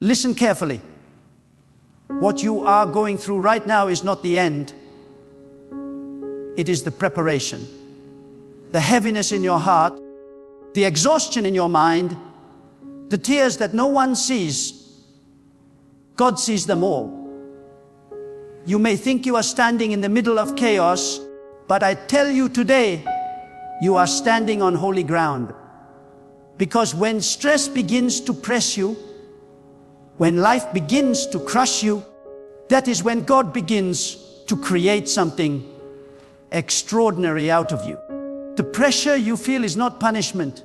Listen carefully. What you are going through right now is not the end. It is the preparation. The heaviness in your heart, the exhaustion in your mind, the tears that no one sees, God sees them all. You may think you are standing in the middle of chaos, but I tell you today, you are standing on holy ground. Because when stress begins to press you, when life begins to crush you, that is when God begins to create something extraordinary out of you. The pressure you feel is not punishment.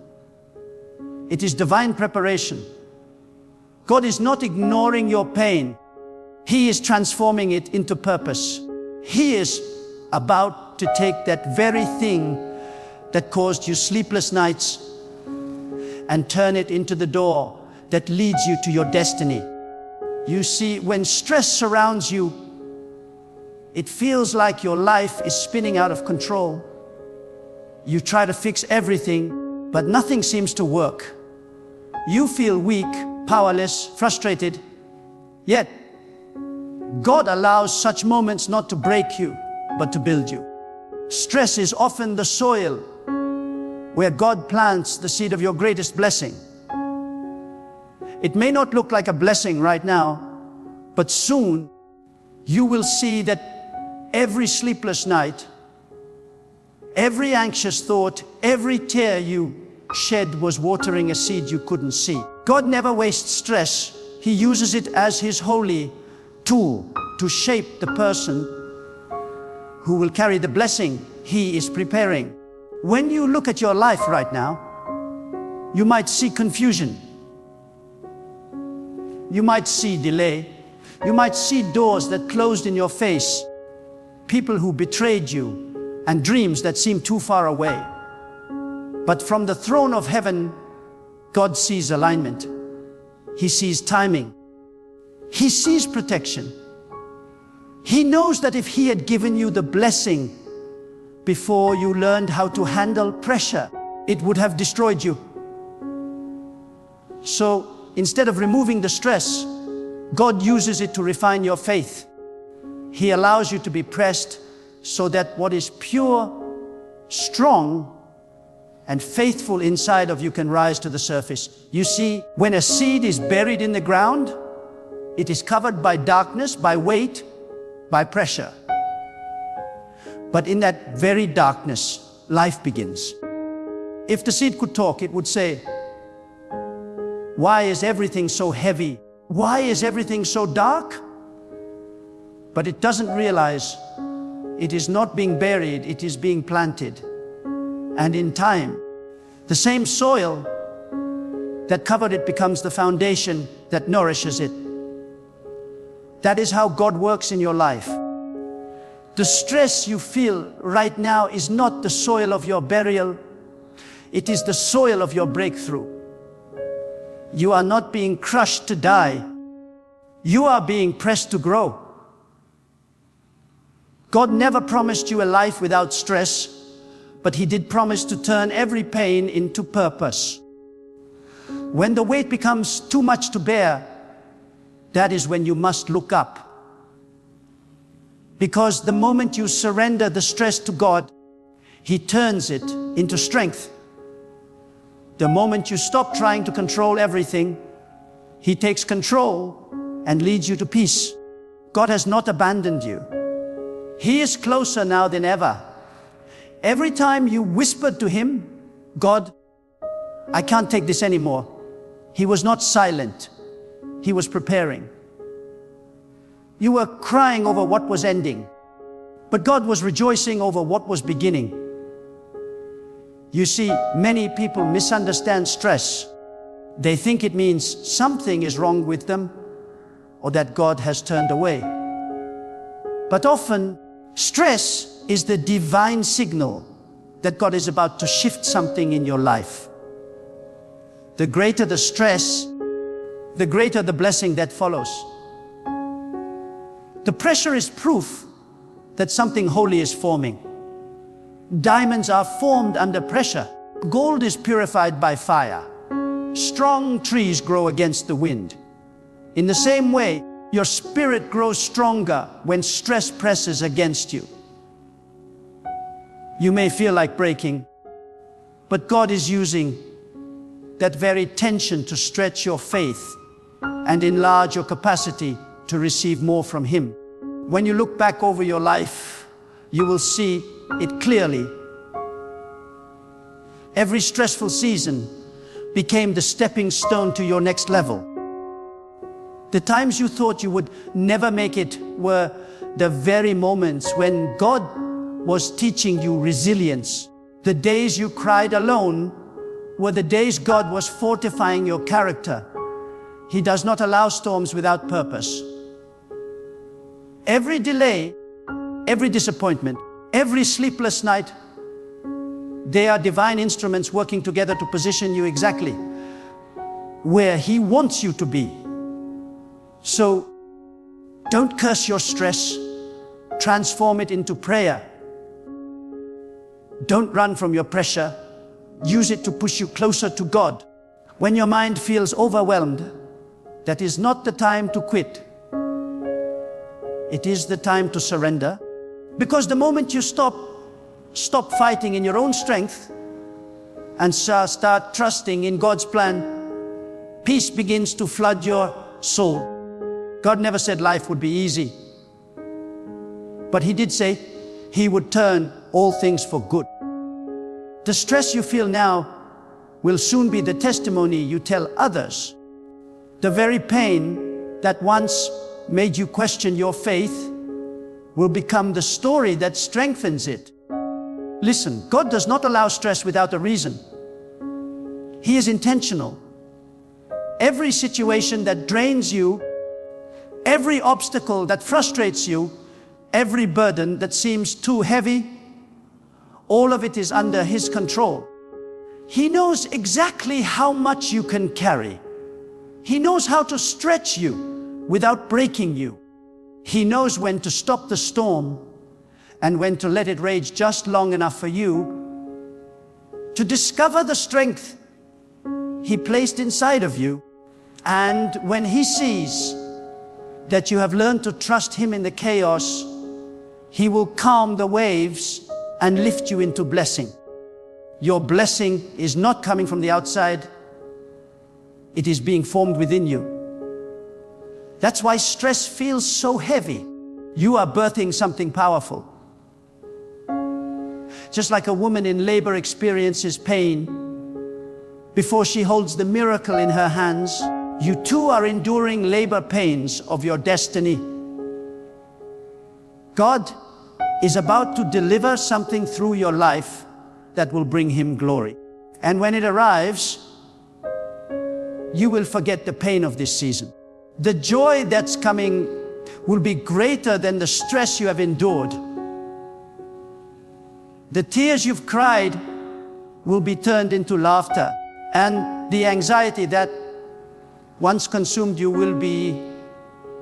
It is divine preparation. God is not ignoring your pain. He is transforming it into purpose. He is about to take that very thing that caused you sleepless nights and turn it into the door that leads you to your destiny. You see, when stress surrounds you, it feels like your life is spinning out of control. You try to fix everything, but nothing seems to work. You feel weak, powerless, frustrated. Yet, God allows such moments not to break you, but to build you. Stress is often the soil where God plants the seed of your greatest blessing. It may not look like a blessing right now, but soon you will see that every sleepless night, every anxious thought, every tear you shed was watering a seed you couldn't see. God never wastes stress. He uses it as His holy tool to shape the person who will carry the blessing He is preparing. When you look at your life right now, you might see confusion. You might see delay. You might see doors that closed in your face, people who betrayed you, and dreams that seem too far away. But from the throne of heaven, God sees alignment. He sees timing. He sees protection. He knows that if He had given you the blessing before you learned how to handle pressure, it would have destroyed you. So instead of removing the stress, God uses it to refine your faith. He allows you to be pressed so that what is pure, strong, and faithful inside of you can rise to the surface. You see, when a seed is buried in the ground, it is covered by darkness, by weight, by pressure. But in that very darkness, life begins. If the seed could talk, it would say, "Why is everything so heavy? Why is everything so dark?" But it doesn't realize it is not being buried, it is being planted. And in time, the same soil that covered it becomes the foundation that nourishes it. That is how God works in your life. The stress you feel right now is not the soil of your burial, it is the soil of your breakthrough. You are not being crushed to die. You are being pressed to grow. God never promised you a life without stress, but He did promise to turn every pain into purpose. When the weight becomes too much to bear, that is when you must look up. Because the moment you surrender the stress to God, He turns it into strength. The moment you stop trying to control everything, He takes control and leads you to peace. God has not abandoned you. He is closer now than ever. Every time you whispered to Him, "God, I can't take this anymore," He was not silent. He was preparing. You were crying over what was ending, but God was rejoicing over what was beginning. You see, many people misunderstand stress. They think it means something is wrong with them or that God has turned away. But often, stress is the divine signal that God is about to shift something in your life. The greater the stress, the greater the blessing that follows. The pressure is proof that something holy is forming. Diamonds are formed under pressure. Gold is purified by fire. Strong trees grow against the wind. In the same way, your spirit grows stronger when stress presses against you. You may feel like breaking, but God is using that very tension to stretch your faith and enlarge your capacity to receive more from Him. When you look back over your life, you will see it clearly. Every stressful season became the stepping stone to your next level. The times you thought you would never make it were the very moments when God was teaching you resilience. The days you cried alone were the days God was fortifying your character. He does not allow storms without purpose. Every delay, every disappointment, every sleepless night, they are divine instruments working together to position you exactly where He wants you to be. So, don't curse your stress. Transform it into prayer. Don't run from your pressure. Use it to push you closer to God. When your mind feels overwhelmed, that is not the time to quit. It is the time to surrender. Because the moment you stop fighting in your own strength and start trusting in God's plan, peace begins to flood your soul. God never said life would be easy, but He did say He would turn all things for good. The stress you feel now will soon be the testimony you tell others. The very pain that once made you question your faith will become the story that strengthens it. Listen, God does not allow stress without a reason. He is intentional. Every situation that drains you, every obstacle that frustrates you, every burden that seems too heavy, all of it is under His control. He knows exactly how much you can carry. He knows how to stretch you without breaking you. He knows when to stop the storm and when to let it rage just long enough for you to discover the strength He placed inside of you. And when He sees that you have learned to trust Him in the chaos, He will calm the waves and lift you into blessing. Your blessing is not coming from the outside. It is being formed within you. That's why stress feels so heavy. You are birthing something powerful. Just like a woman in labor experiences pain before she holds the miracle in her hands, you too are enduring labor pains of your destiny. God is about to deliver something through your life that will bring Him glory. And when it arrives, you will forget the pain of this season. The joy that's coming will be greater than the stress you have endured. The tears you've cried will be turned into laughter, and the anxiety that once consumed you will be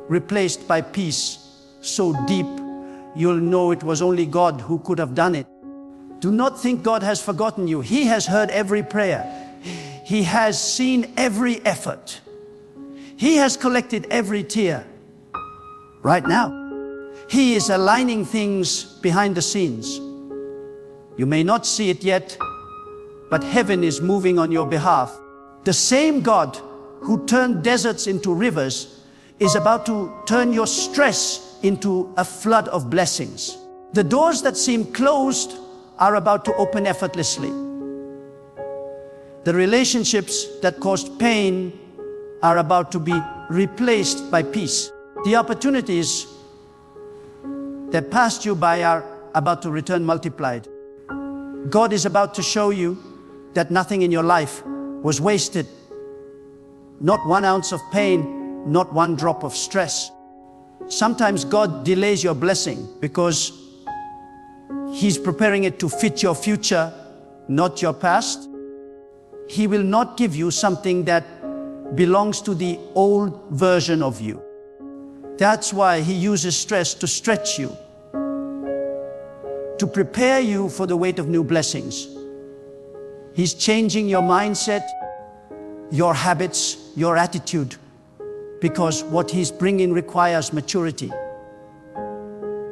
replaced by peace so deep you'll know it was only God who could have done it. Do not think God has forgotten you. He has heard every prayer. He has seen every effort. He has collected every tear. Right now, He is aligning things behind the scenes. You may not see it yet, but heaven is moving on your behalf. The same God who turned deserts into rivers is about to turn your stress into a flood of blessings. The doors that seem closed are about to open effortlessly. The relationships that caused pain are about to be replaced by peace. The opportunities that passed you by are about to return multiplied. God is about to show you that nothing in your life was wasted. Not 1 ounce of pain, not 1 drop of stress. Sometimes God delays your blessing because He's preparing it to fit your future, not your past. He will not give you something that belongs to the old version of you. That's why He uses stress to stretch you, to prepare you for the weight of new blessings. He's changing your mindset, your habits, your attitude, because what He's bringing requires maturity.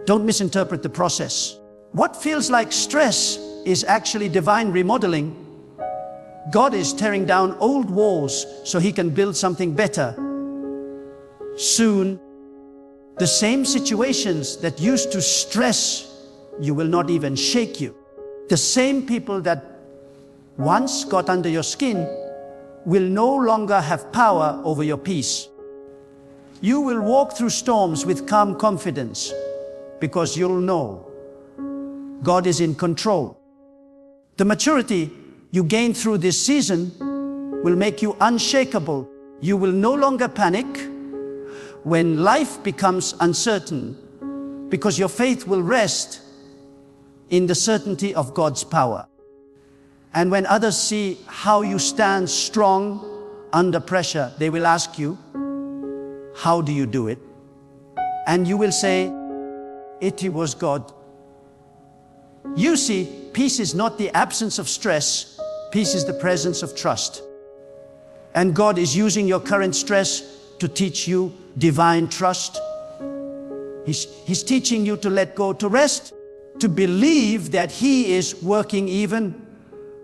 Don't misinterpret the process. What feels like stress is actually divine remodeling. God is tearing down old walls so He can build something better. Soon, the same situations that used to stress you will not even shake you. The same people that once got under your skin will no longer have power over your peace. You will walk through storms with calm confidence because you'll know God is in control. The maturity you gain through this season will make you unshakable. You will no longer panic when life becomes uncertain, because your faith will rest in the certainty of God's power. And when others see how you stand strong under pressure, they will ask you, how do you do it? And you will say, it was God. You see, peace is not the absence of stress. Peace is the presence of trust. And God is using your current stress to teach you divine trust. He's teaching you to let go, to rest, to believe that He is working even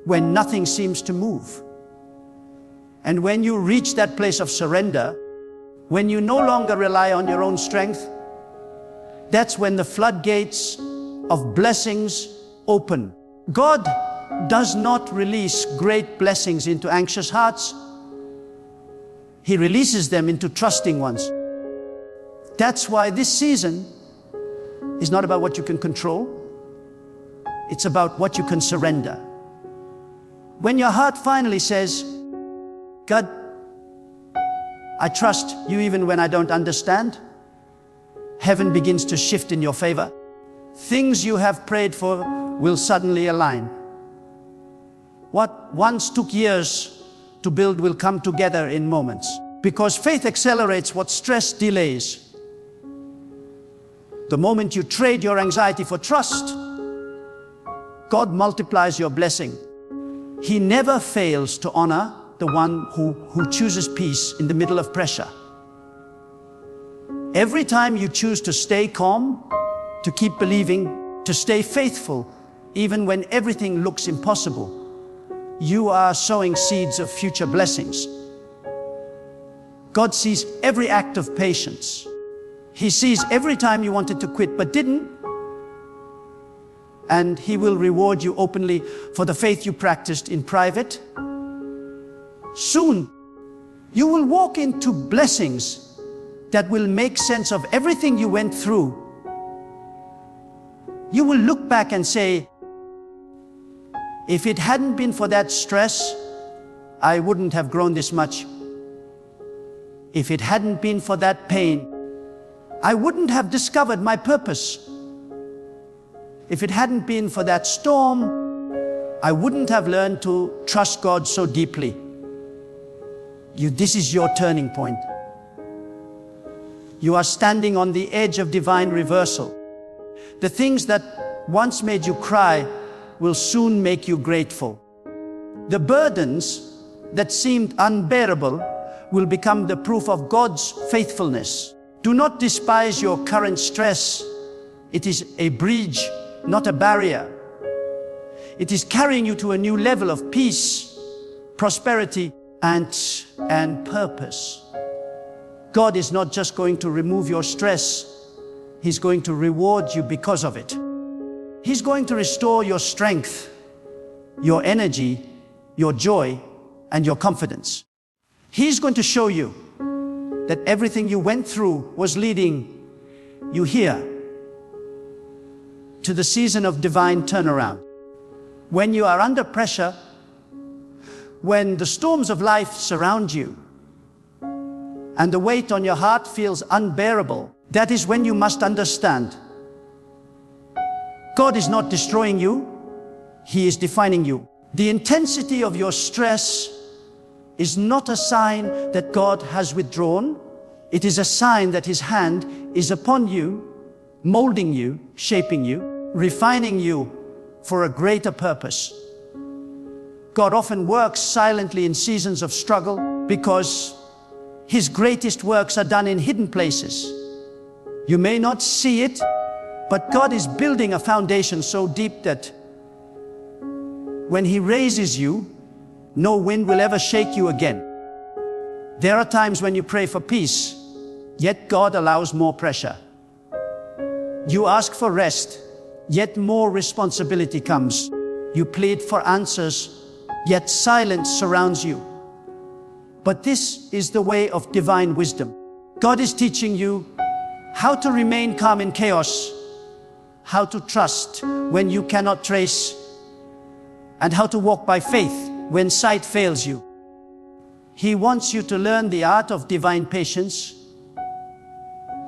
when nothing seems to move. And when you reach that place of surrender, when you no longer rely on your own strength, that's when the floodgates of blessings open. God does not release great blessings into anxious hearts. He releases them into trusting ones. That's why this season is not about what you can control. It's about what you can surrender. When your heart finally says, God, I trust you even when I don't understand, heaven begins to shift in your favor. Things you have prayed for will suddenly align. What once took years to build will come together in moments, because faith accelerates what stress delays. The moment you trade your anxiety for trust, God multiplies your blessing. He never fails to honor the one who chooses peace in the middle of pressure. Every time you choose to stay calm, to keep believing, to stay faithful, even when everything looks impossible, you are sowing seeds of future blessings. God sees every act of patience. He sees every time you wanted to quit but didn't. And He will reward you openly for the faith you practiced in private. Soon, you will walk into blessings that will make sense of everything you went through. You will look back and say, if it hadn't been for that stress, I wouldn't have grown this much. If it hadn't been for that pain, I wouldn't have discovered my purpose. If it hadn't been for that storm, I wouldn't have learned to trust God so deeply. This is your turning point. You are standing on the edge of divine reversal. The things that once made you cry will soon make you grateful. The burdens that seemed unbearable will become the proof of God's faithfulness. Do not despise your current stress. It is a bridge, not a barrier. It is carrying you to a new level of peace, prosperity, and purpose. God is not just going to remove your stress. He's going to reward you because of it. He's going to restore your strength, your energy, your joy, and your confidence. He's going to show you that everything you went through was leading you here to the season of divine turnaround. When you are under pressure, when the storms of life surround you, and the weight on your heart feels unbearable, that is when you must understand God is not destroying you, He is defining you. The intensity of your stress is not a sign that God has withdrawn. It is a sign that His hand is upon you, molding you, shaping you, refining you for a greater purpose. God often works silently in seasons of struggle because His greatest works are done in hidden places. You may not see it, but God is building a foundation so deep that when He raises you, no wind will ever shake you again. There are times when you pray for peace, yet God allows more pressure. You ask for rest, yet more responsibility comes. You plead for answers, yet silence surrounds you. But this is the way of divine wisdom. God is teaching you how to remain calm in chaos, how to trust when you cannot trace, and how to walk by faith when sight fails you. He wants you to learn the art of divine patience,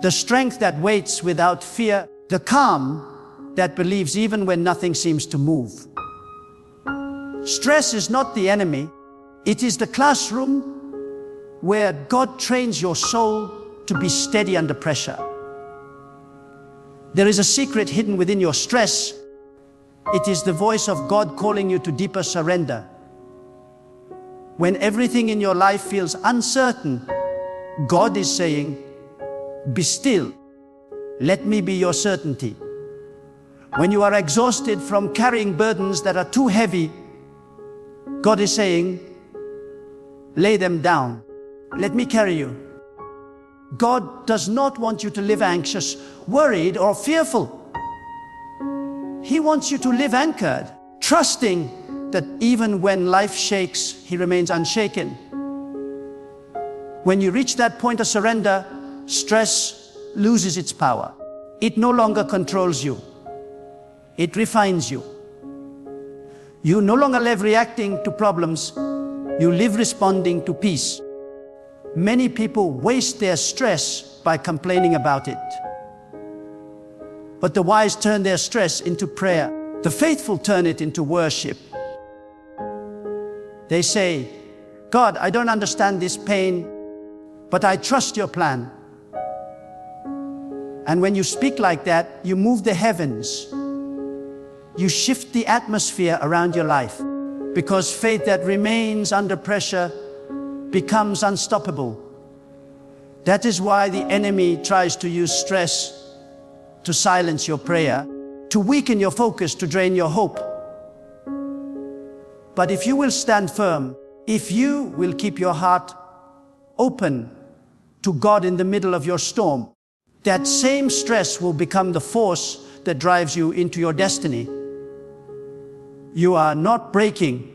the strength that waits without fear, the calm that believes even when nothing seems to move. Stress is not the enemy. It is the classroom where God trains your soul to be steady under pressure. There is a secret hidden within your stress. It is the voice of God calling you to deeper surrender. When everything in your life feels uncertain, God is saying, "Be still. Let me be your certainty." When you are exhausted from carrying burdens that are too heavy, God is saying, "Lay them down. Let me carry you." God does not want you to live anxious, worried, or fearful. He wants you to live anchored, trusting that even when life shakes, He remains unshaken. When you reach that point of surrender, stress loses its power. It no longer controls you. It refines you. You no longer live reacting to problems. You live responding to peace. Many people waste their stress by complaining about it. But the wise turn their stress into prayer. The faithful turn it into worship. They say, "God, I don't understand this pain, but I trust your plan." And when you speak like that, you move the heavens. You shift the atmosphere around your life, because faith that remains under pressure becomes unstoppable. That is why the enemy tries to use stress to silence your prayer, to weaken your focus, to drain your hope. But if you will stand firm, if you will keep your heart open to God in the middle of your storm, that same stress will become the force that drives you into your destiny. You are not breaking.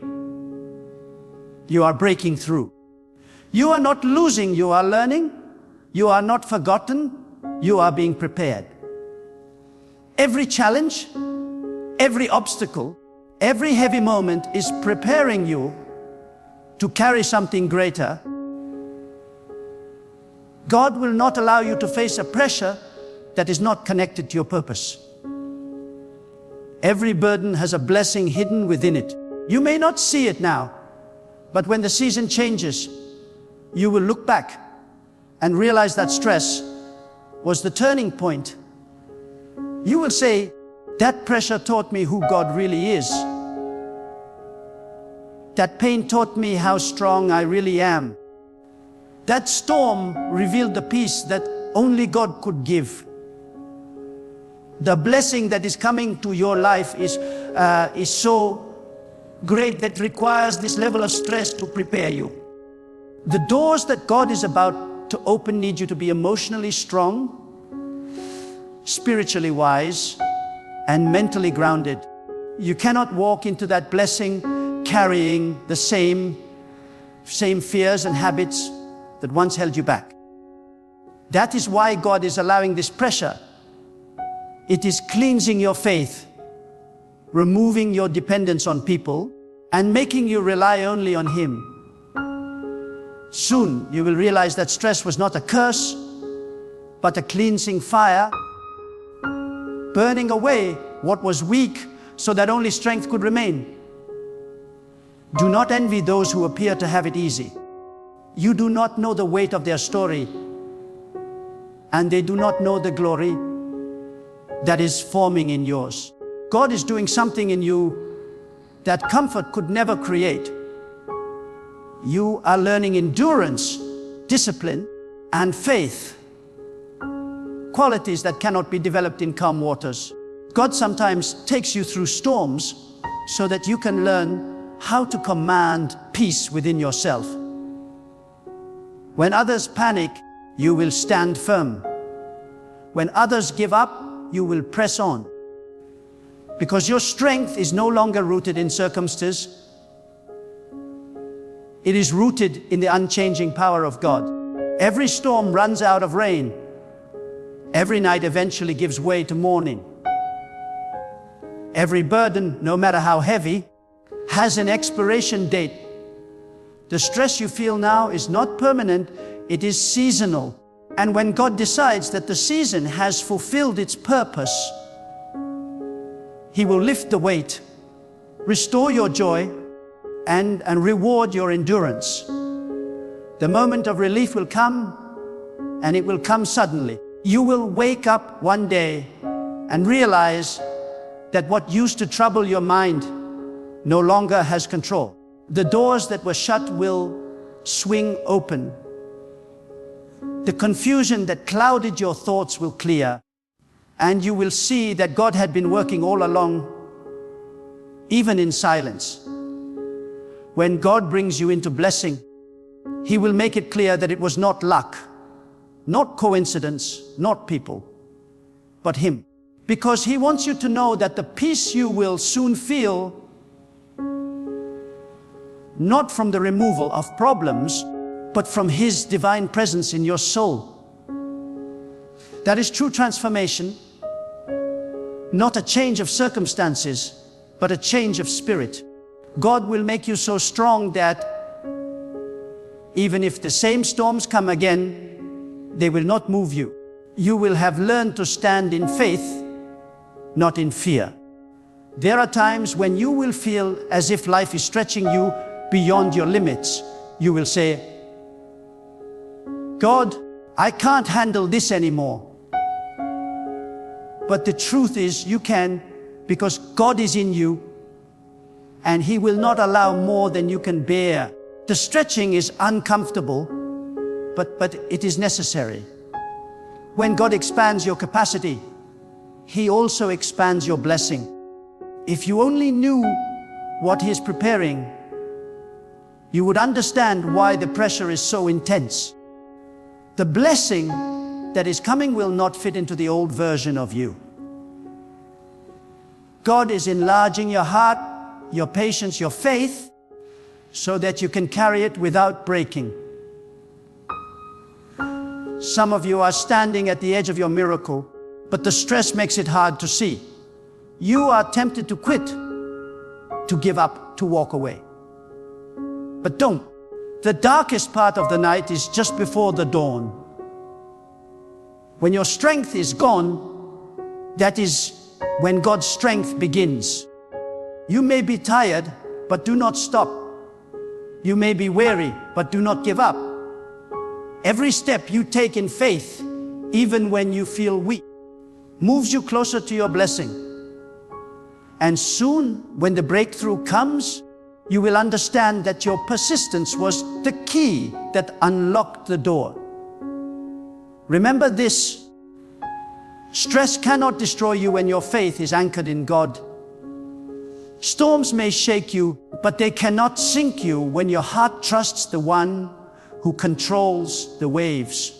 You are breaking through. You are not losing, you are learning. You are not forgotten, you are being prepared. Every challenge, every obstacle, every heavy moment is preparing you to carry something greater. God will not allow you to face a pressure that is not connected to your purpose. Every burden has a blessing hidden within it. You may not see it now, but when the season changes, you will look back and realize that stress was the turning point. You will say, "That pressure taught me who God really is. That pain taught me how strong I really am. That storm revealed the peace that only God could give." The blessing that is coming to your life is so great that requires this level of stress to prepare you. The doors that God is about to open need you to be emotionally strong, spiritually wise, and mentally grounded. You cannot walk into that blessing carrying the same fears and habits that once held you back. That is why God is allowing this pressure. It is cleansing your faith, removing your dependence on people, and making you rely only on Him. Soon you will realize that stress was not a curse, but a cleansing fire, burning away what was weak so that only strength could remain. Do not envy those who appear to have it easy. You do not know the weight of their story, and they do not know the glory that is forming in yours. God is doing something in you that comfort could never create. You are learning endurance, discipline, and faith. Qualities that cannot be developed in calm waters. God sometimes takes you through storms so that you can learn how to command peace within yourself. When others panic, you will stand firm. When others give up, you will press on. Because your strength is no longer rooted in circumstances. It is rooted in the unchanging power of God. Every storm runs out of rain. Every night eventually gives way to morning. Every burden, no matter how heavy, has an expiration date. The stress you feel now is not permanent, it is seasonal. And when God decides that the season has fulfilled its purpose, He will lift the weight, restore your joy, and reward your endurance. The moment of relief will come, and it will come suddenly. You will wake up one day and realize that what used to trouble your mind no longer has control. The doors that were shut will swing open. The confusion that clouded your thoughts will clear, and you will see that God had been working all along, even in silence. When God brings you into blessing, He will make it clear that it was not luck, not coincidence, not people, but Him. Because He wants you to know that the peace you will soon feel, not from the removal of problems, but from His divine presence in your soul. That is true transformation, not a change of circumstances, but a change of spirit. God will make you so strong that even if the same storms come again, they will not move you. You will have learned to stand in faith, not in fear. There are times when you will feel as if life is stretching you beyond your limits. You will say, God, I can't handle this anymore. But the truth is you can, because God is in you, and He will not allow more than you can bear. The stretching is uncomfortable, but it is necessary. When God expands your capacity, He also expands your blessing. If you only knew what He is preparing, you would understand why the pressure is so intense. The blessing that is coming will not fit into the old version of you. God is enlarging your heart, your patience, your faith, so that you can carry it without breaking. Some of you are standing at the edge of your miracle, but the stress makes it hard to see. You are tempted to quit, to give up, to walk away. But don't. The darkest part of the night is just before the dawn. When your strength is gone, that is when God's strength begins. You may be tired, but do not stop. You may be weary, but do not give up. Every step you take in faith, even when you feel weak, moves you closer to your blessing. And soon, when the breakthrough comes, you will understand that your persistence was the key that unlocked the door. Remember this: stress cannot destroy you when your faith is anchored in God. Storms may shake you, but they cannot sink you when your heart trusts the one who controls the waves.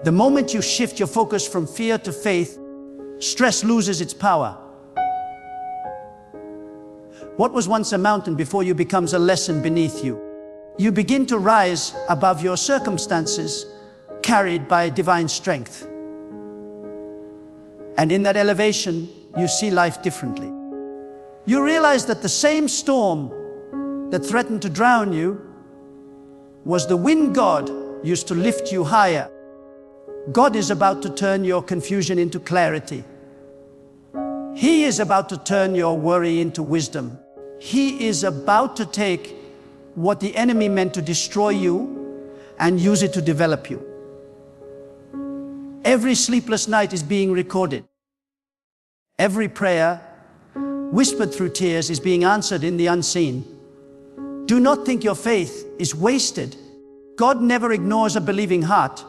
The moment you shift your focus from fear to faith, stress loses its power. What was once a mountain before you becomes a lesson beneath you. You begin to rise above your circumstances, carried by divine strength. And in that elevation, you see life differently. You realize that the same storm that threatened to drown you was the wind God used to lift you higher. God is about to turn your confusion into clarity. He is about to turn your worry into wisdom. He is about to take what the enemy meant to destroy you and use it to develop you. Every sleepless night is being recorded. Every prayer, whispered through tears, is being answered in the unseen. Do not think your faith is wasted. God never ignores a believing heart.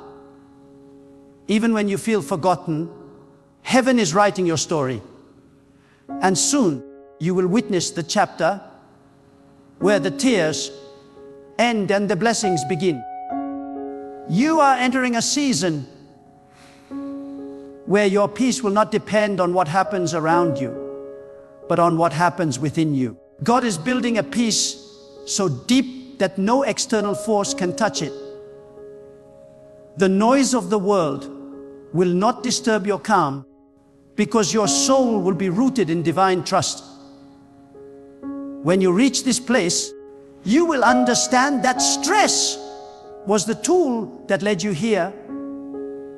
Even when you feel forgotten, heaven is writing your story. And soon you will witness the chapter where the tears end and the blessings begin. You are entering a season where your peace will not depend on what happens around you, but on what happens within you. God is building a peace so deep that no external force can touch it. The noise of the world will not disturb your calm, because your soul will be rooted in divine trust. When you reach this place, you will understand that stress was the tool that led you here.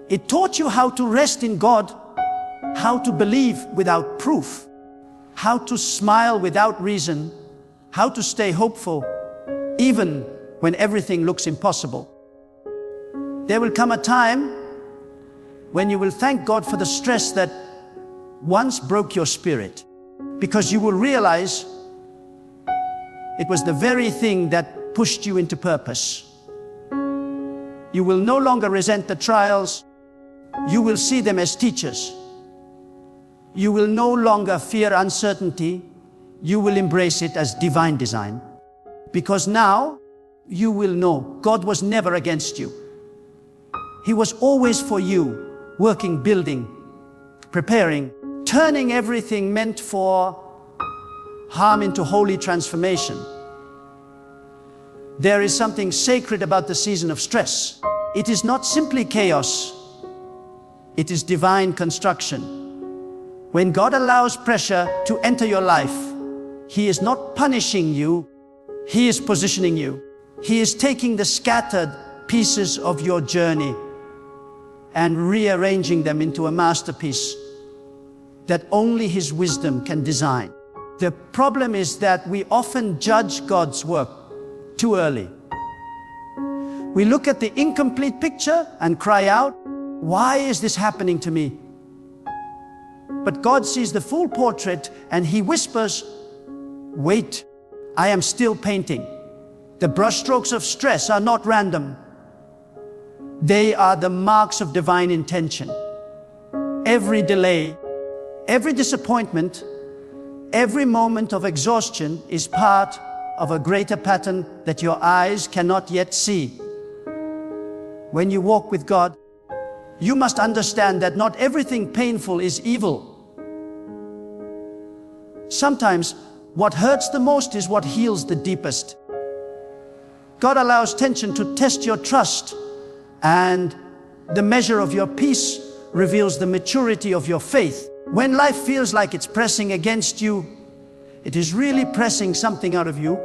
It taught you how to rest in God, how to believe without proof, how to smile without reason, how to stay hopeful even when everything looks impossible. There will come a time when you will thank God for the stress that once broke your spirit, because you will realize it was the very thing that pushed you into purpose. You will no longer resent the trials. You will see them as teachers. You will no longer fear uncertainty. You will embrace it as divine design. Because now you will know God was never against you. He was always for you, working, building, preparing, turning everything meant for harm into holy transformation. There is something sacred about the season of stress. It is not simply chaos. It is divine construction. When God allows pressure to enter your life, He is not punishing you, He is positioning you. He is taking the scattered pieces of your journey and rearranging them into a masterpiece that only His wisdom can design. The problem is that we often judge God's work too early. We look at the incomplete picture and cry out, "Why is this happening to me?" But God sees the full portrait and He whispers, "Wait, I am still painting." The brushstrokes of stress are not random. They are the marks of divine intention. Every delay, every disappointment, every moment of exhaustion is part of a greater pattern that your eyes cannot yet see. When you walk with God, you must understand that not everything painful is evil. Sometimes what hurts the most is what heals the deepest. God allows tension to test your trust, and the measure of your peace reveals the maturity of your faith. When life feels like it's pressing against you, it is really pressing something out of you.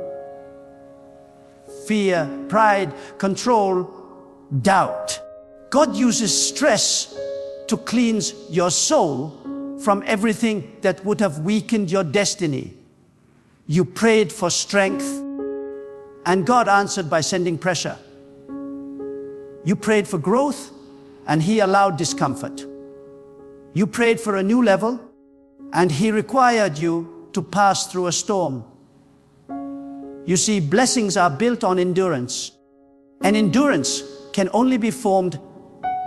Fear, pride, control, doubt. God uses stress to cleanse your soul from everything that would have weakened your destiny. You prayed for strength, and God answered by sending pressure. You prayed for growth, and He allowed discomfort. You prayed for a new level, and He required you to pass through a storm. You see, blessings are built on endurance, and endurance can only be formed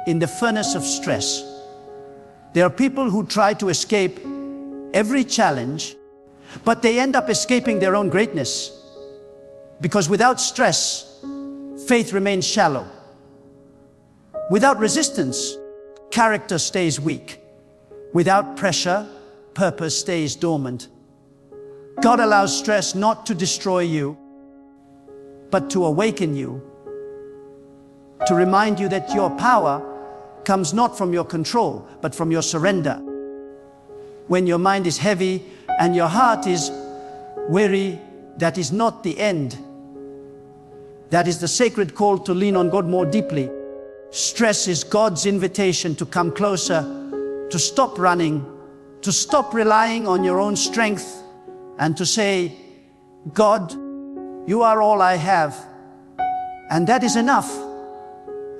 in the furnace of stress. There are people who try to escape every challenge, but they end up escaping their own greatness. Because without stress, faith remains shallow. Without resistance, character stays weak. Without pressure, purpose stays dormant. God allows stress not to destroy you, but to awaken you, to remind you that your power comes not from your control, but from your surrender. When your mind is heavy and your heart is weary, that is not the end. That is the sacred call to lean on God more deeply. Stress is God's invitation to come closer, to stop running, to stop relying on your own strength, and to say, "God, you are all I have, and that is enough."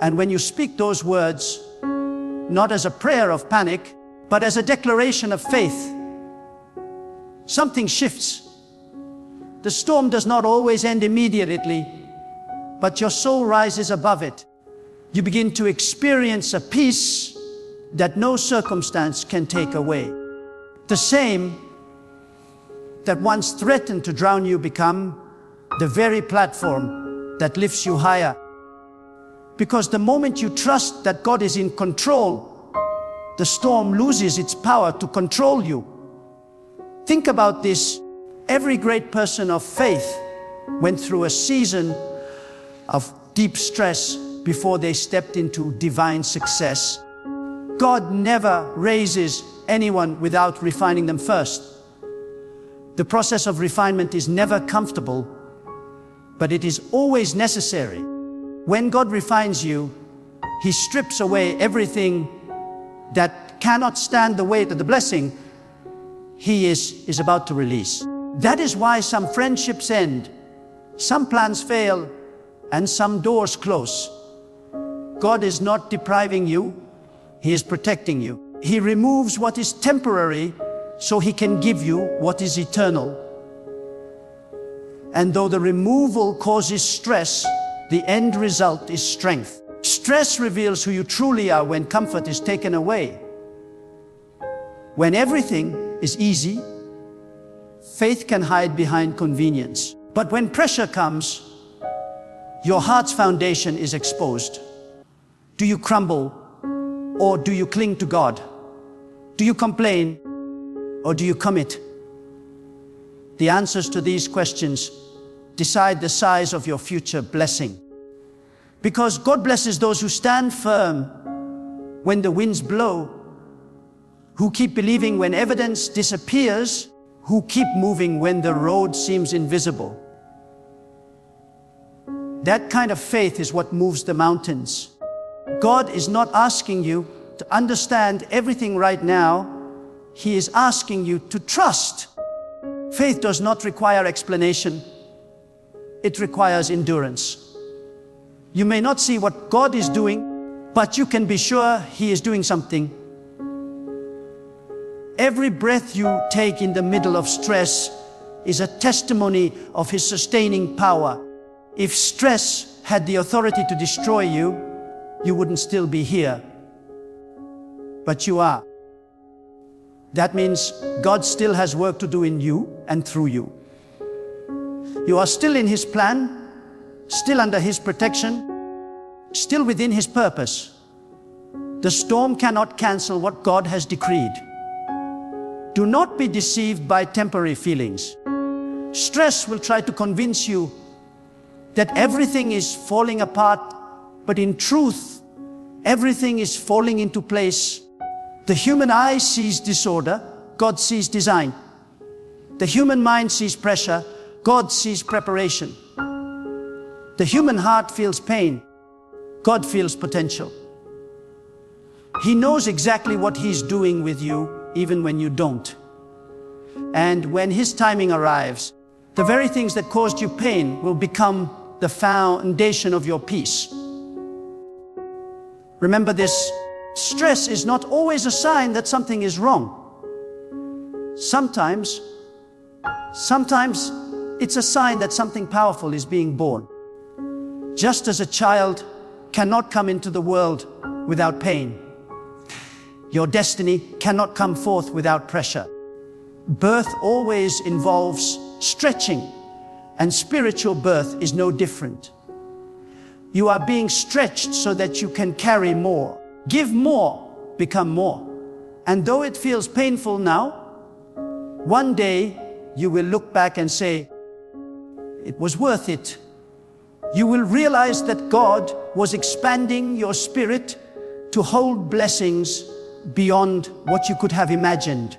And when you speak those words, not as a prayer of panic, but as a declaration of faith, something shifts. The storm does not always end immediately, but your soul rises above it. You begin to experience a peace that no circumstance can take away. The same that once threatened to drown you become the very platform that lifts you higher. Because the moment you trust that God is in control, the storm loses its power to control you. Think about this. Every great person of faith went through a season of deep stress before they stepped into divine success. God never raises anyone without refining them first. The process of refinement is never comfortable, but it is always necessary. When God refines you, He strips away everything that cannot stand the weight of the blessing He is about to release. That is why some friendships end, some plans fail, and some doors close. God is not depriving you, He is protecting you. He removes what is temporary so He can give you what is eternal. And though the removal causes stress, the end result is strength. Stress reveals who you truly are when comfort is taken away. When everything is easy, faith can hide behind convenience. But when pressure comes, your heart's foundation is exposed. Do you crumble, or do you cling to God? Do you complain, or do you commit? The answers to these questions decide the size of your future blessing. Because God blesses those who stand firm when the winds blow, who keep believing when evidence disappears, who keep moving when the road seems invisible. That kind of faith is what moves the mountains. God is not asking you to understand everything right now. He is asking you to trust. Faith does not require explanation. It requires endurance. You may not see what God is doing, but you can be sure He is doing something. Every breath you take in the middle of stress is a testimony of His sustaining power. If stress had the authority to destroy you, you wouldn't still be here. But you are. That means God still has work to do in you and through you. You are still in His plan, still under His protection, still within His purpose. The storm cannot cancel what God has decreed. Do not be deceived by temporary feelings. Stress will try to convince you that everything is falling apart, but in truth, everything is falling into place. The human eye sees disorder, God sees design. The human mind sees pressure, God sees preparation. The human heart feels pain, God feels potential. He knows exactly what He's doing with you, even when you don't. And when His timing arrives, the very things that caused you pain will become the foundation of your peace. Remember this, stress is not always a sign that something is wrong. Sometimes it's a sign that something powerful is being born. Just as a child cannot come into the world without pain, your destiny cannot come forth without pressure. Birth always involves stretching, and spiritual birth is no different. You are being stretched so that you can carry more. Give more, become more. And though it feels painful now, one day you will look back and say, it was worth it. You will realize that God was expanding your spirit to hold blessings beyond what you could have imagined.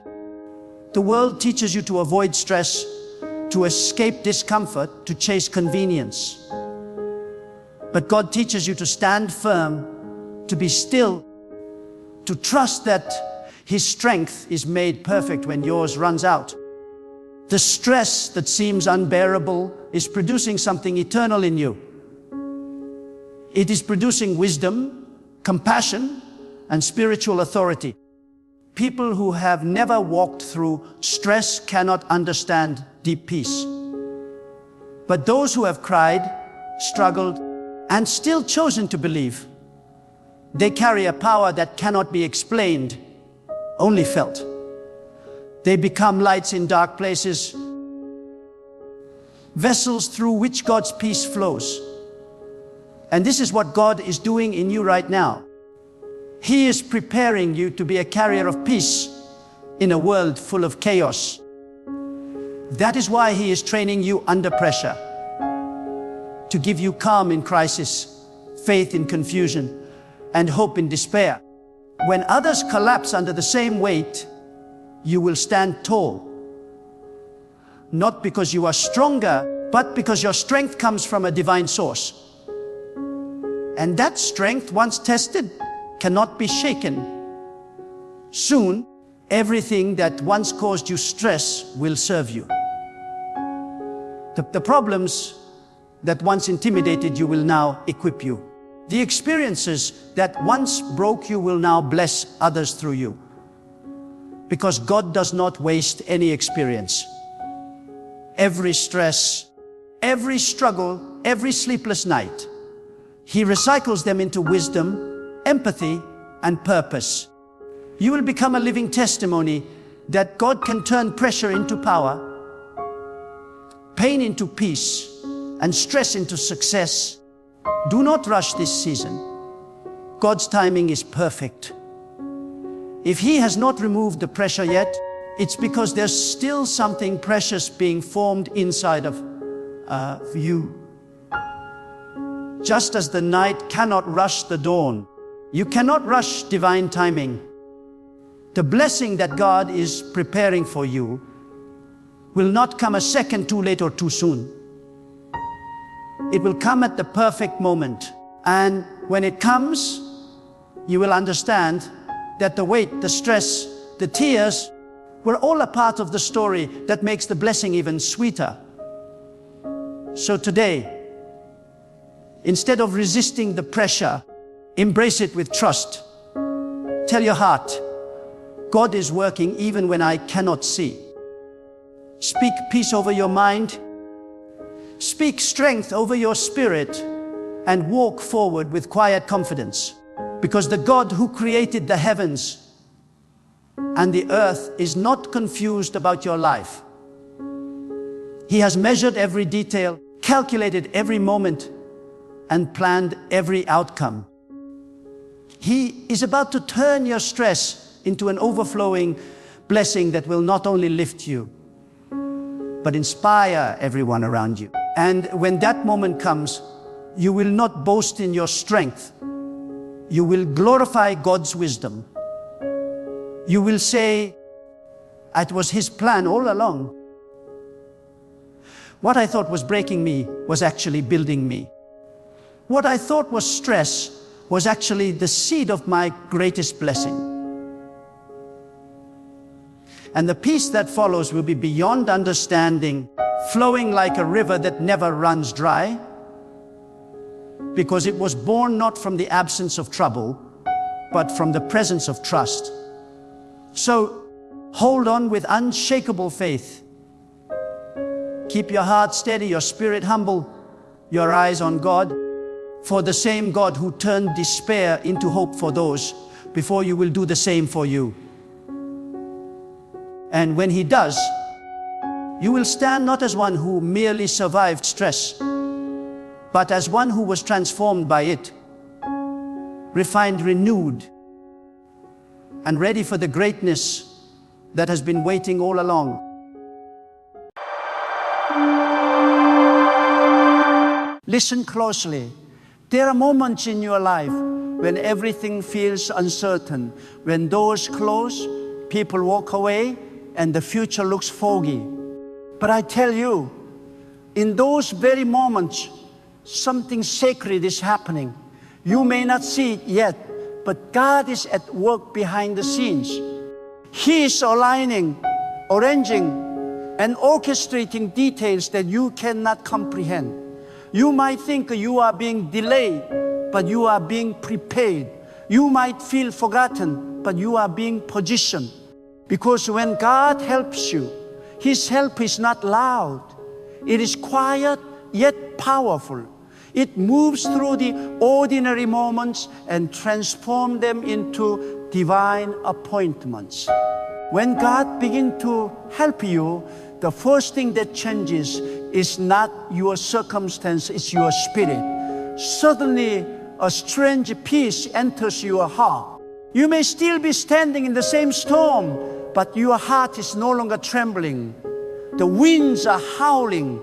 The world teaches you to avoid stress, to escape discomfort, to chase convenience. But God teaches you to stand firm, to be still, to trust that His strength is made perfect when yours runs out. The stress that seems unbearable is producing something eternal in you. It is producing wisdom, compassion, and spiritual authority. People who have never walked through stress cannot understand deep peace. But those who have cried, struggled, and still chosen to believe, they carry a power that cannot be explained, only felt. They become lights in dark places, vessels through which God's peace flows. And this is what God is doing in you right now. He is preparing you to be a carrier of peace in a world full of chaos. That is why He is training you under pressure, to give you calm in crisis, faith in confusion, and hope in despair. When others collapse under the same weight, you will stand tall. Not because you are stronger, but because your strength comes from a divine source. And that strength, once tested, cannot be shaken. Soon, everything that once caused you stress will serve you. The problems that once intimidated you will now equip you. The experiences that once broke you will now bless others through you. Because God does not waste any experience. Every stress, every struggle, every sleepless night, He recycles them into wisdom, empathy, and purpose. You will become a living testimony that God can turn pressure into power, pain into peace, and stress into success. Do not rush this season. God's timing is perfect. If He has not removed the pressure yet, it's because there's still something precious being formed inside of you. Just as the night cannot rush the dawn, you cannot rush divine timing. The blessing that God is preparing for you will not come a second too late or too soon. It will come at the perfect moment. And when it comes, you will understand that the weight, the stress, the tears were all a part of the story that makes the blessing even sweeter. So today, instead of resisting the pressure, embrace it with trust. Tell your heart, God is working even when I cannot see. Speak peace over your mind. Speak strength over your spirit, and walk forward with quiet confidence. Because the God who created the heavens and the earth is not confused about your life. He has measured every detail, calculated every moment, and planned every outcome. He is about to turn your stress into an overflowing blessing that will not only lift you, but inspire everyone around you. And when that moment comes, you will not boast in your strength. You will glorify God's wisdom. You will say, it was His plan all along. What I thought was breaking me was actually building me. What I thought was stress was actually the seed of my greatest blessing. And the peace that follows will be beyond understanding, flowing like a river that never runs dry, because it was born not from the absence of trouble, but from the presence of trust. So hold on with unshakable faith. Keep your heart steady, your spirit humble, your eyes on God, for the same God who turned despair into hope for those before you will do the same for you. And when He does, you will stand not as one who merely survived stress, but as one who was transformed by it, refined, renewed, and ready for the greatness that has been waiting all along. Listen closely. There are moments in your life when everything feels uncertain, when doors close, people walk away, and the future looks foggy. But I tell you, in those very moments, something sacred is happening. You may not see it yet, but God is at work behind the scenes. He is aligning, arranging, and orchestrating details that you cannot comprehend. You might think you are being delayed, but you are being prepared. You might feel forgotten, but you are being positioned. Because when God helps you, His help is not loud. It is quiet yet powerful. It moves through the ordinary moments and transforms them into divine appointments. When God begins to help you, the first thing that changes is not your circumstance, it's your spirit. Suddenly, a strange peace enters your heart. You may still be standing in the same storm, but your heart is no longer trembling. The winds are howling,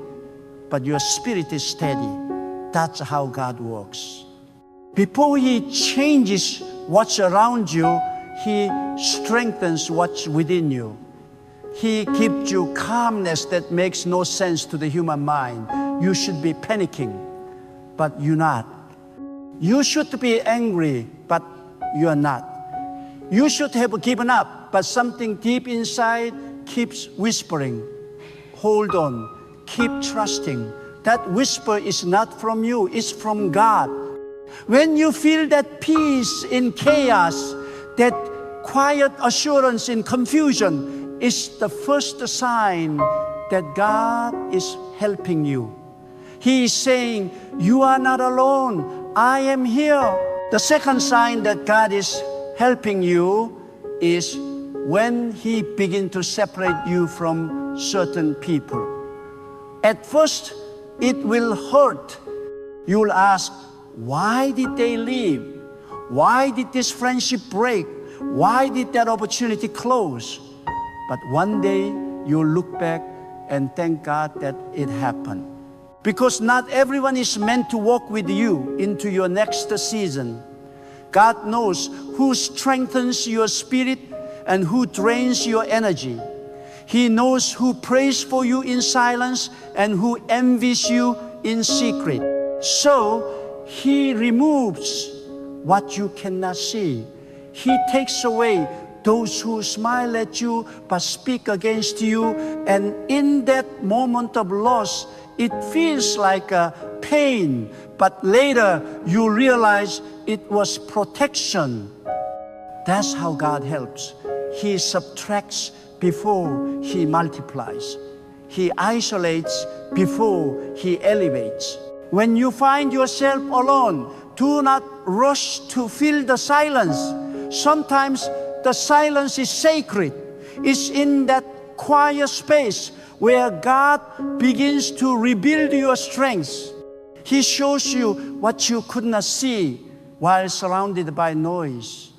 but your spirit is steady. That's how God works. Before He changes what's around you, He strengthens what's within you. He gives you calmness that makes no sense to the human mind. You should be panicking, but you're not. You should be angry, but you are not. You should have given up, but something deep inside keeps whispering. Hold on, keep trusting. That whisper is not from you, it's from God. When you feel that peace in chaos, that quiet assurance in confusion, is the first sign that God is helping you. He is saying, you are not alone, I am here. The second sign that God is helping you is when He begins to separate you from certain people. At first, it will hurt. You will ask, why did they leave? Why did this friendship break? Why did that opportunity close? But one day, you'll look back and thank God that it happened. Because not everyone is meant to walk with you into your next season. God knows who strengthens your spirit and who drains your energy. He knows who prays for you in silence and who envies you in secret. So He removes what you cannot see. He takes away those who smile at you but speak against you. And in that moment of loss, it feels like a pain, but later you realize it was protection. That's how God helps. He subtracts before He multiplies. He isolates before He elevates. When you find yourself alone, do not rush to fill the silence. Sometimes the silence is sacred. It's in that quiet space where God begins to rebuild your strength. He shows you what you could not see while surrounded by noise.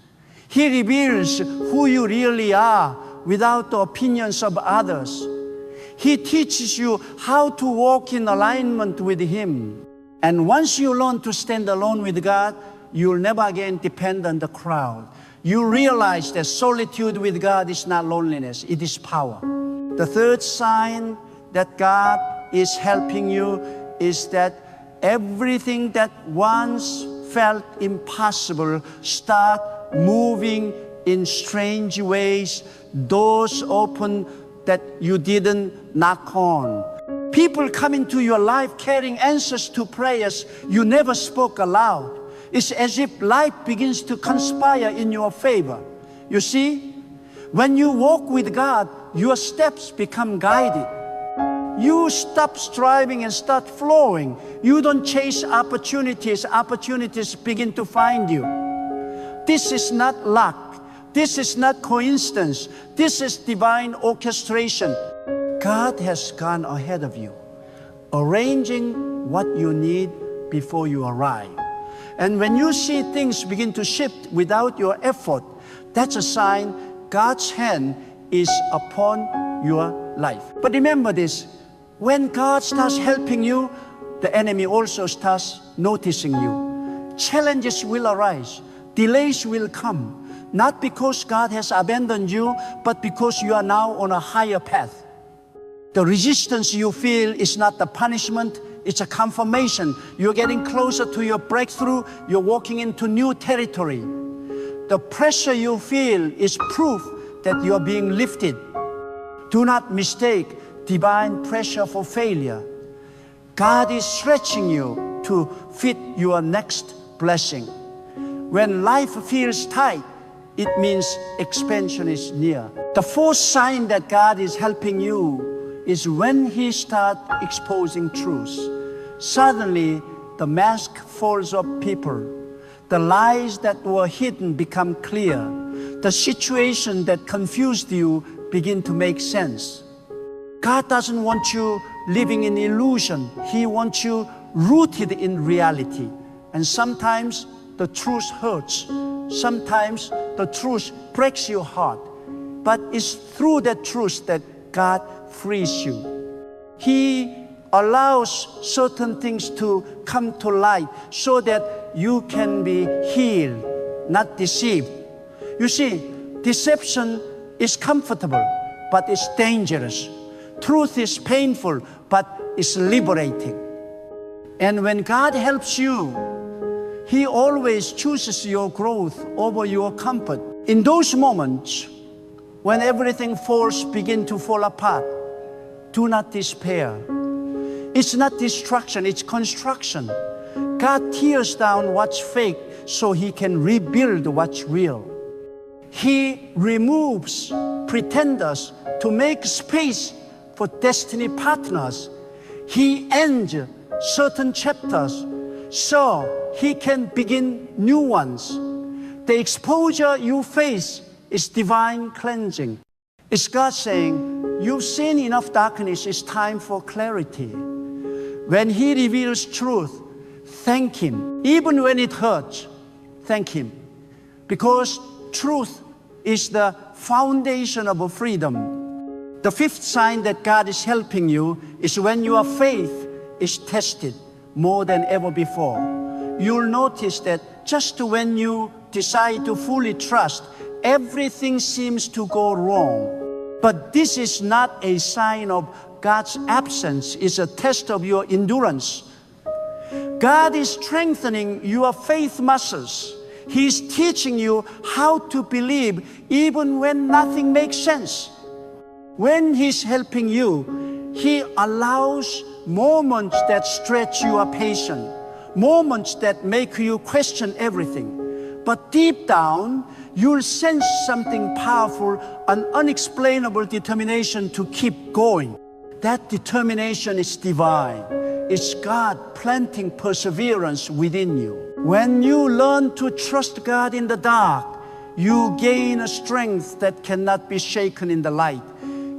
He reveals who you really are without the opinions of others. He teaches you how to walk in alignment with Him. And once you learn to stand alone with God, you'll never again depend on the crowd. You realize that solitude with God is not loneliness, it is power. The third sign that God is helping you is that everything that once felt impossible start moving in strange ways. Doors open that you didn't knock on. People come into your life carrying answers to prayers you never spoke aloud. It's as if life begins to conspire in your favor. You see, when you walk with God, your steps become guided. You stop striving and start flowing. You don't chase opportunities. Opportunities begin to find you. This is not luck. This is not coincidence. This is divine orchestration. God has gone ahead of you, arranging what you need before you arrive. And when you see things begin to shift without your effort, that's a sign God's hand is upon your life. But remember this, when God starts helping you, the enemy also starts noticing you. Challenges will arise, delays will come, not because God has abandoned you, but because you are now on a higher path. The resistance you feel is not the punishment, it's a confirmation. You're getting closer to your breakthrough, you're walking into new territory. The pressure you feel is proof that you're being lifted. Do not mistake divine pressure for failure. God is stretching you to fit your next blessing. When life feels tight, it means expansion is near. The fourth sign that God is helping you is when He starts exposing truth. Suddenly, the mask falls off people. The lies that were hidden become clear. The situation that confused you begin to make sense. God doesn't want you living in illusion. He wants you rooted in reality. And sometimes the truth hurts. Sometimes the truth breaks your heart. But it's through that truth that God frees you. He allows certain things to come to light so that you can be healed, not deceived. You see, deception is comfortable, but it's dangerous. Truth is painful, but it's liberating. And when God helps you, He always chooses your growth over your comfort. In those moments, when everything begins to fall apart, do not despair. It's not destruction, it's construction. God tears down what's fake so He can rebuild what's real. He removes pretenders to make space for destiny partners. He ends certain chapters so He can begin new ones. The exposure you face is divine cleansing. It's God saying, you've seen enough darkness, it's time for clarity. When He reveals truth, thank Him. Even when it hurts, thank Him. Because truth is the foundation of freedom. The fifth sign that God is helping you is when your faith is tested more than ever before. You'll notice that just when you decide to fully trust, everything seems to go wrong. But this is not a sign of God's absence. It's a test of your endurance. God is strengthening your faith muscles. He's teaching you how to believe even when nothing makes sense. When He's helping you, He allows moments that stretch your patience, moments that make you question everything. But deep down, you'll sense something powerful, an unexplainable determination to keep going. That determination is divine. It's God planting perseverance within you. When you learn to trust God in the dark, you gain a strength that cannot be shaken in the light.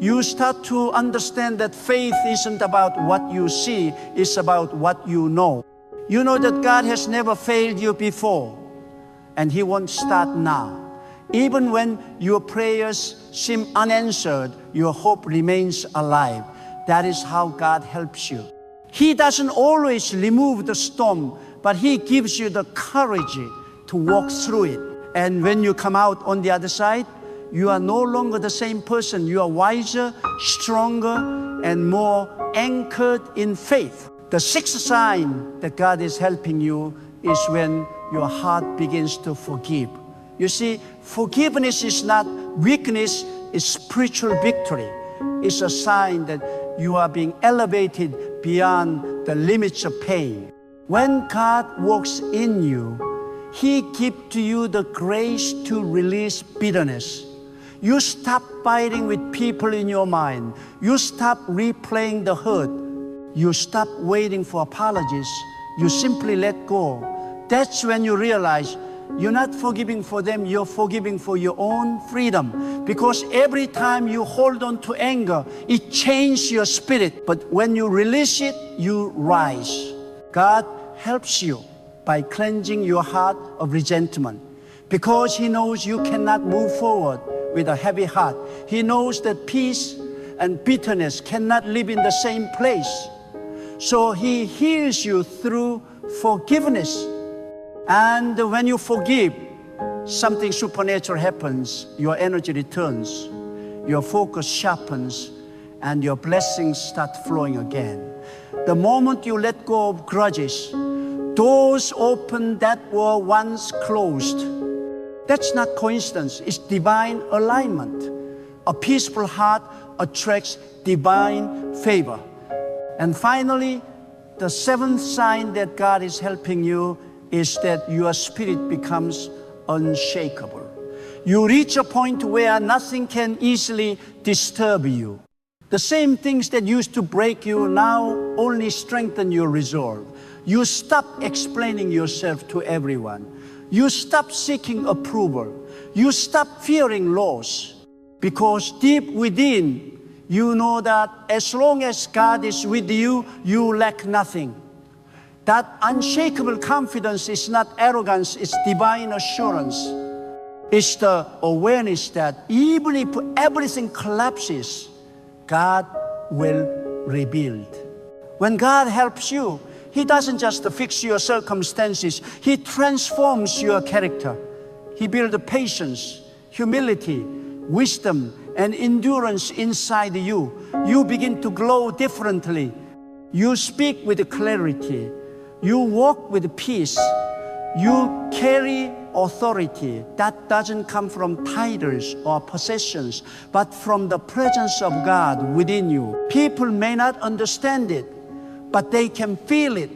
You start to understand that faith isn't about what you see, it's about what you know. You know that God has never failed you before, and He won't start now. Even when your prayers seem unanswered, your hope remains alive. That is how God helps you. He doesn't always remove the storm, but He gives you the courage to walk through it. And when you come out on the other side, you are no longer the same person. You are wiser, stronger, and more anchored in faith. The sixth sign that God is helping you is when your heart begins to forgive. You see, forgiveness is not weakness, it's spiritual victory. It's a sign that you are being elevated beyond the limits of pain. When God works in you, He gives to you the grace to release bitterness. You stop fighting with people in your mind. You stop replaying the hurt. You stop waiting for apologies. You simply let go. That's when you realize you're not forgiving for them, you're forgiving for your own freedom. Because every time you hold on to anger, it changes your spirit. But when you release it, you rise. God helps you by cleansing your heart of resentment. Because He knows you cannot move forward with a heavy heart. He knows that peace and bitterness cannot live in the same place. So He heals you through forgiveness. And when you forgive, something supernatural happens. Your energy returns, your focus sharpens, and your blessings start flowing again. The moment you let go of grudges, doors open that were once closed. That's not coincidence, it's divine alignment. A peaceful heart attracts divine favor. And finally, the seventh sign that God is helping you is that your spirit becomes unshakable. You reach a point where nothing can easily disturb you. The same things that used to break you now only strengthen your resolve. You stop explaining yourself to everyone. You stop seeking approval. You stop fearing loss. Because deep within, you know that as long as God is with you, you lack nothing. That unshakable confidence is not arrogance, it's divine assurance. It's the awareness that even if everything collapses, God will rebuild. When God helps you, He doesn't just fix your circumstances, He transforms your character. He builds patience, humility, wisdom, and endurance inside you. You begin to glow differently. You speak with clarity. You walk with peace. You carry authority that doesn't come from titles or possessions, but from the presence of God within you. People may not understand it, but they can feel it.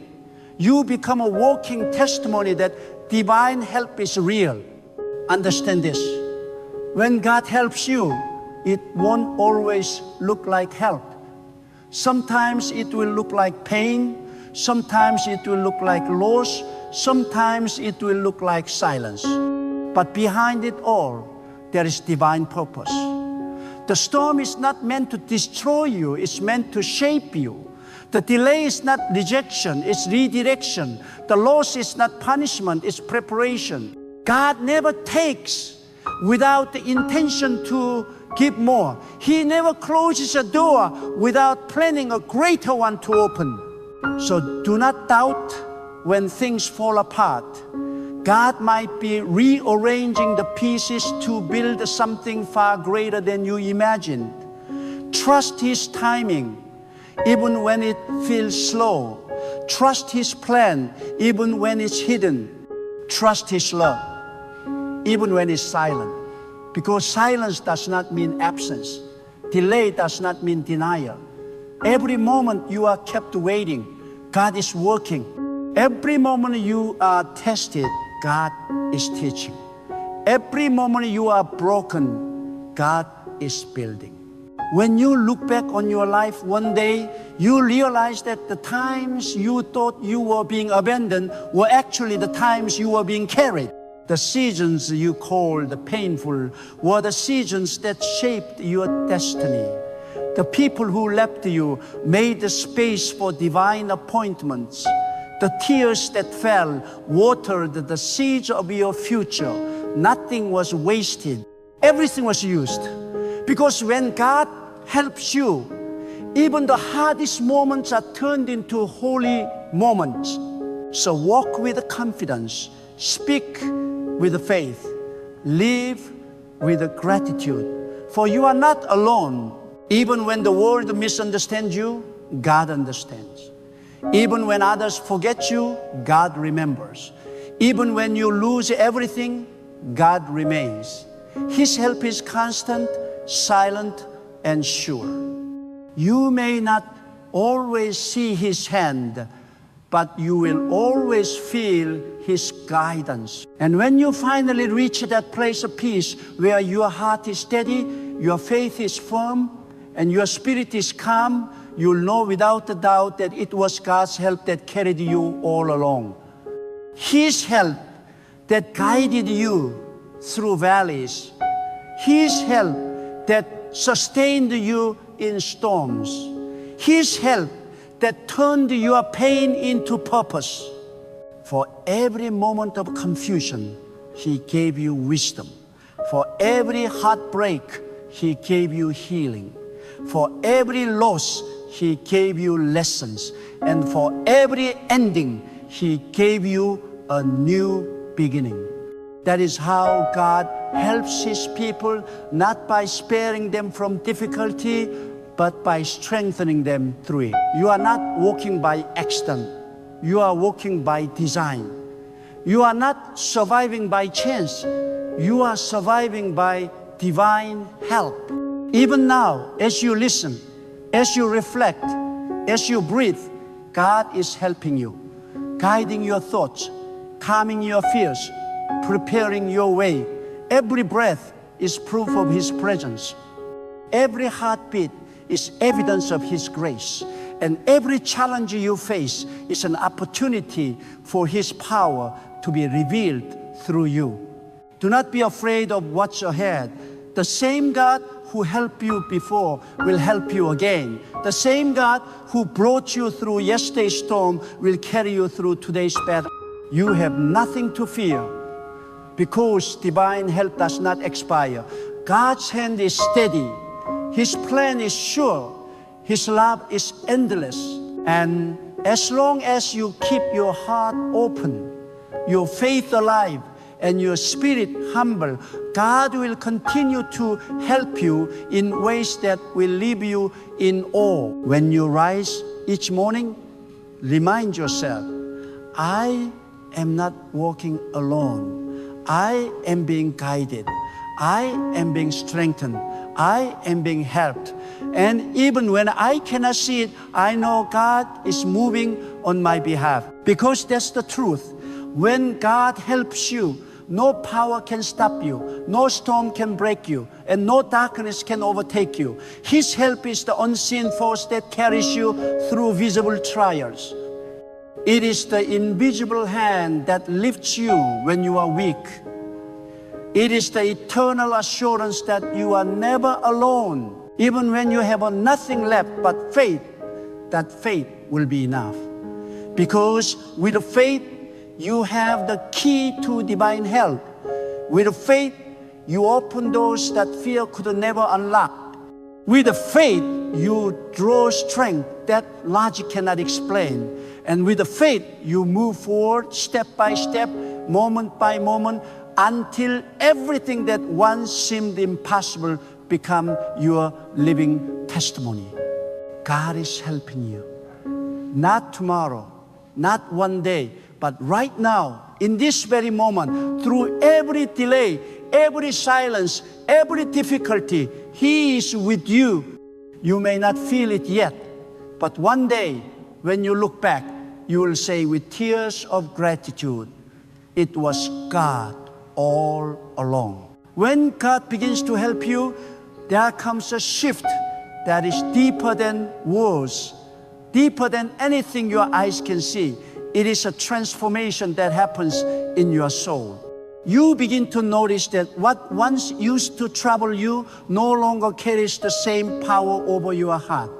You become a walking testimony that divine help is real. Understand this. When God helps you, it won't always look like help. Sometimes it will look like pain. Sometimes it will look like loss. Sometimes it will look like silence. But behind it all, there is divine purpose. The storm is not meant to destroy you, it's meant to shape you. The delay is not rejection, it's redirection. The loss is not punishment, it's preparation. God never takes without the intention to give more. He never closes a door without planning a greater one to open. So do not doubt when things fall apart. God might be rearranging the pieces to build something far greater than you imagined. Trust His timing, even when it feels slow. Trust His plan, even when it's hidden. Trust His love, even when it's silent. Because silence does not mean absence. Delay does not mean denial. Every moment you are kept waiting, God is working. Every moment you are tested, God is teaching. Every moment you are broken, God is building. When you look back on your life one day, you realize that the times you thought you were being abandoned were actually the times you were being carried. The seasons you called painful were the seasons that shaped your destiny. The people who left you made the space for divine appointments. The tears that fell watered the seeds of your future. Nothing was wasted. Everything was used. Because when God helps you, even the hardest moments are turned into holy moments. So walk with confidence, speak with faith, live with gratitude. For you are not alone. Even when the world misunderstands you, God understands. Even when others forget you, God remembers. Even when you lose everything, God remains. His help is constant, silent, and sure. You may not always see His hand, but you will always feel His guidance. And when you finally reach that place of peace where your heart is steady, your faith is firm, and your spirit is calm, you'll know without a doubt that it was God's help that carried you all along. His help that guided you through valleys. His help that sustained you in storms. His help that turned your pain into purpose. For every moment of confusion, He gave you wisdom. For every heartbreak, He gave you healing. For every loss, He gave you lessons. And for every ending, He gave you a new beginning. That is how God helps His people, not by sparing them from difficulty, but by strengthening them through it. You are not walking by accident. You are walking by design. You are not surviving by chance. You are surviving by divine help. Even now, as you listen, as you reflect, as you breathe, God is helping you, guiding your thoughts, calming your fears, preparing your way. Every breath is proof of His presence. Every heartbeat is evidence of His grace. And every challenge you face is an opportunity for His power to be revealed through you. Do not be afraid of what's ahead. The same God who helped you before will help you again. The same God who brought you through yesterday's storm will carry you through today's battle. You have nothing to fear because divine help does not expire. God's hand is steady. His plan is sure. His love is endless. And as long as you keep your heart open, your faith alive, and your spirit humble, God will continue to help you in ways that will leave you in awe. When you rise each morning, remind yourself, I am not walking alone. I am being guided. I am being strengthened. I am being helped. And even when I cannot see it, I know God is moving on my behalf. Because that's the truth. When God helps you, no power can stop you, no storm can break you, and no darkness can overtake you. His help is the unseen force that carries you through visible trials. It is the invisible hand that lifts you when you are weak. It is the eternal assurance that you are never alone. Even when you have nothing left but faith, that faith will be enough. Because with faith, you have the key to divine help. With faith, you open doors that fear could never unlock. With faith, you draw strength that logic cannot explain. And with faith, you move forward step by step, moment by moment, until everything that once seemed impossible become your living testimony. God is helping you. Not tomorrow, not one day, but right now, in this very moment, through every delay, every silence, every difficulty, He is with you. You may not feel it yet, but one day, when you look back, you will say with tears of gratitude, it was God all along. When God begins to help you, there comes a shift that is deeper than words, deeper than anything your eyes can see. It is a transformation that happens in your soul. You begin to notice that what once used to trouble you no longer carries the same power over your heart.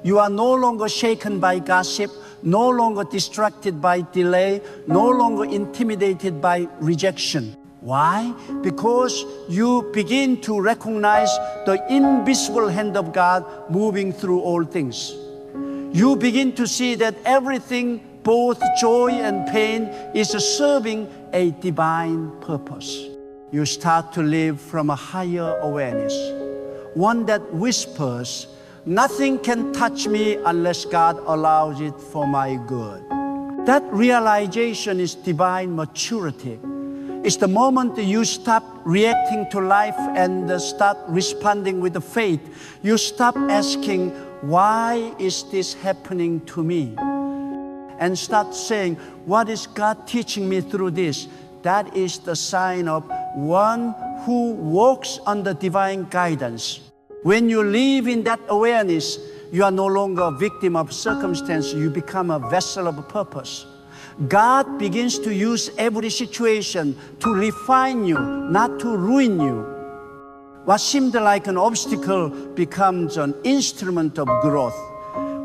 You are no longer shaken by gossip, no longer distracted by delay, no longer intimidated by rejection. Why? Because you begin to recognize the invisible hand of God moving through all things. You begin to see that everything, both joy and pain, is serving a divine purpose. You start to live from a higher awareness, one that whispers, nothing can touch me unless God allows it for my good. That realization is divine maturity. It's the moment that you stop reacting to life and start responding with the faith. You stop asking, why is this happening to me? And start saying, what is God teaching me through this? That is the sign of one who walks under divine guidance. When you live in that awareness, you are no longer a victim of circumstance. You become a vessel of purpose. God begins to use every situation to refine you, not to ruin you. What seemed like an obstacle becomes an instrument of growth.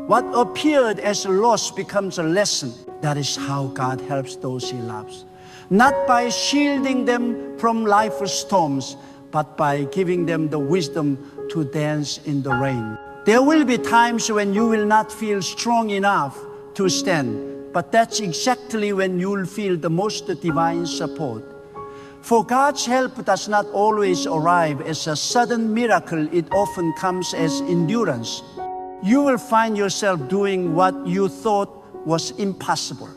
What appeared as a loss becomes a lesson. That is how God helps those He loves. Not by shielding them from life's storms, but by giving them the wisdom to dance in the rain. There will be times when you will not feel strong enough to stand, but that's exactly when you'll feel the most divine support. For God's help does not always arrive as a sudden miracle. It often comes as endurance. You will find yourself doing what you thought was impossible.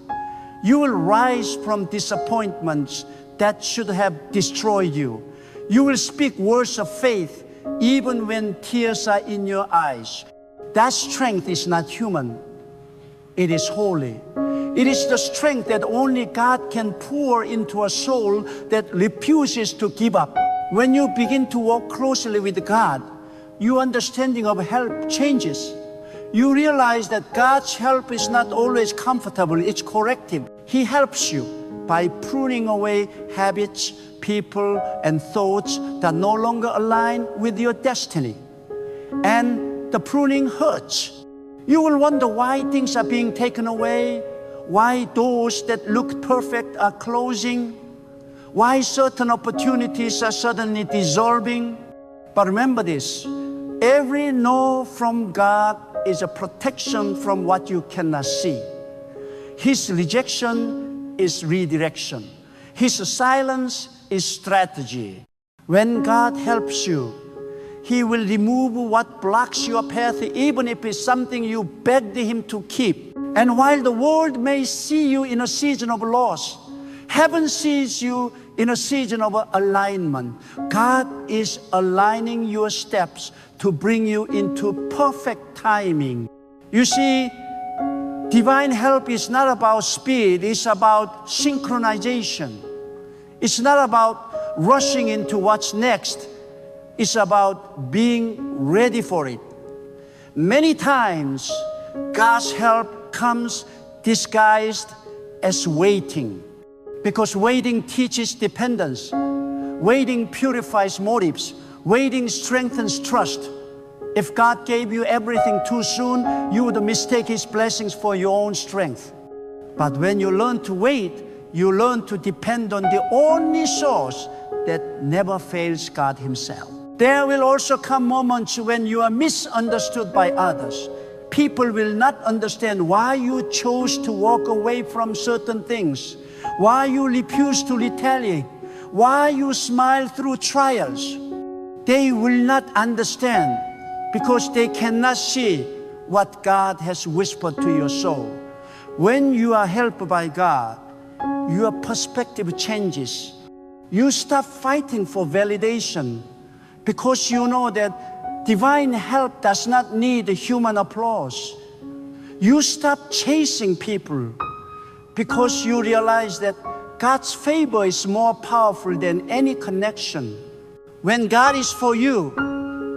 You will rise from disappointments that should have destroyed you. You will speak words of faith even when tears are in your eyes. That strength is not human. It is holy. It is the strength that only God can pour into a soul that refuses to give up. When you begin to walk closely with God, your understanding of help changes. You realize that God's help is not always comfortable, it's corrective. He helps you by pruning away habits, people, and thoughts that no longer align with your destiny. And the pruning hurts. You will wonder why things are being taken away, why doors that looked perfect are closing, why certain opportunities are suddenly dissolving. But remember this, every no from God is a protection from what you cannot see. His rejection is redirection. His silence is strategy. When God helps you, He will remove what blocks your path, even if it's something you begged Him to keep. And while the world may see you in a season of loss, heaven sees you in a season of alignment. God is aligning your steps to bring you into perfect timing. You see, divine help is not about speed, it's about synchronization. It's not about rushing into what's next. It's about being ready for it. Many times, God's help comes disguised as waiting, because waiting teaches dependence. Waiting purifies motives. Waiting strengthens trust. If God gave you everything too soon, you would mistake His blessings for your own strength. But when you learn to wait, you learn to depend on the only source that never fails, God Himself. There will also come moments when you are misunderstood by others. People will not understand why you chose to walk away from certain things, why you refuse to retaliate, why you smile through trials. They will not understand because they cannot see what God has whispered to your soul. When you are helped by God, your perspective changes. You stop fighting for validation because you know that divine help does not need human applause. You stop chasing people because you realize that God's favor is more powerful than any connection. When God is for you,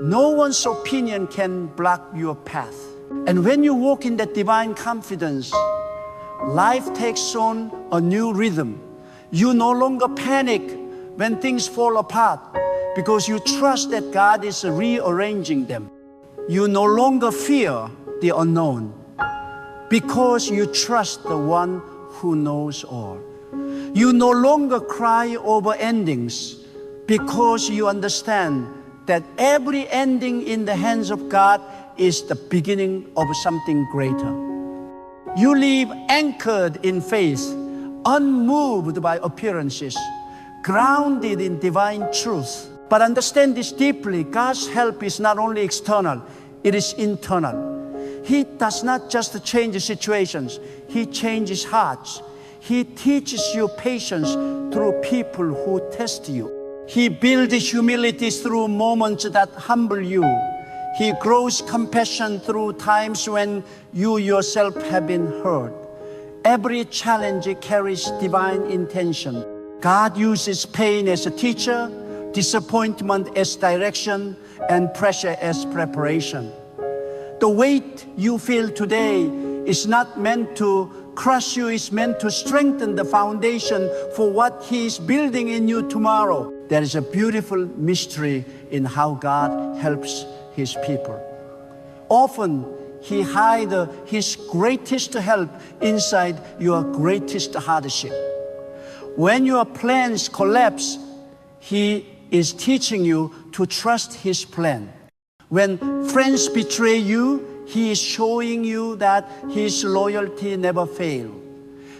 no one's opinion can block your path. And when you walk in that divine confidence, life takes on a new rhythm. You no longer panic when things fall apart because you trust that God is rearranging them. You no longer fear the unknown because you trust the one who knows all. You no longer cry over endings because you understand that every ending in the hands of God is the beginning of something greater. You live anchored in faith, unmoved by appearances, grounded in divine truth. But understand this deeply, God's help is not only external, it is internal. He does not just change situations, He changes hearts. He teaches you patience through people who test you. He builds humility through moments that humble you. He grows compassion through times when you yourself have been hurt. Every challenge carries divine intention. God uses pain as a teacher, disappointment as direction, and pressure as preparation. The weight you feel today is not meant to crush you, it's meant to strengthen the foundation for what He is building in you tomorrow. There is a beautiful mystery in how God helps His people. Often, He hides His greatest help inside your greatest hardship. When your plans collapse, He is teaching you to trust His plan. When friends betray you, He is showing you that His loyalty never fails.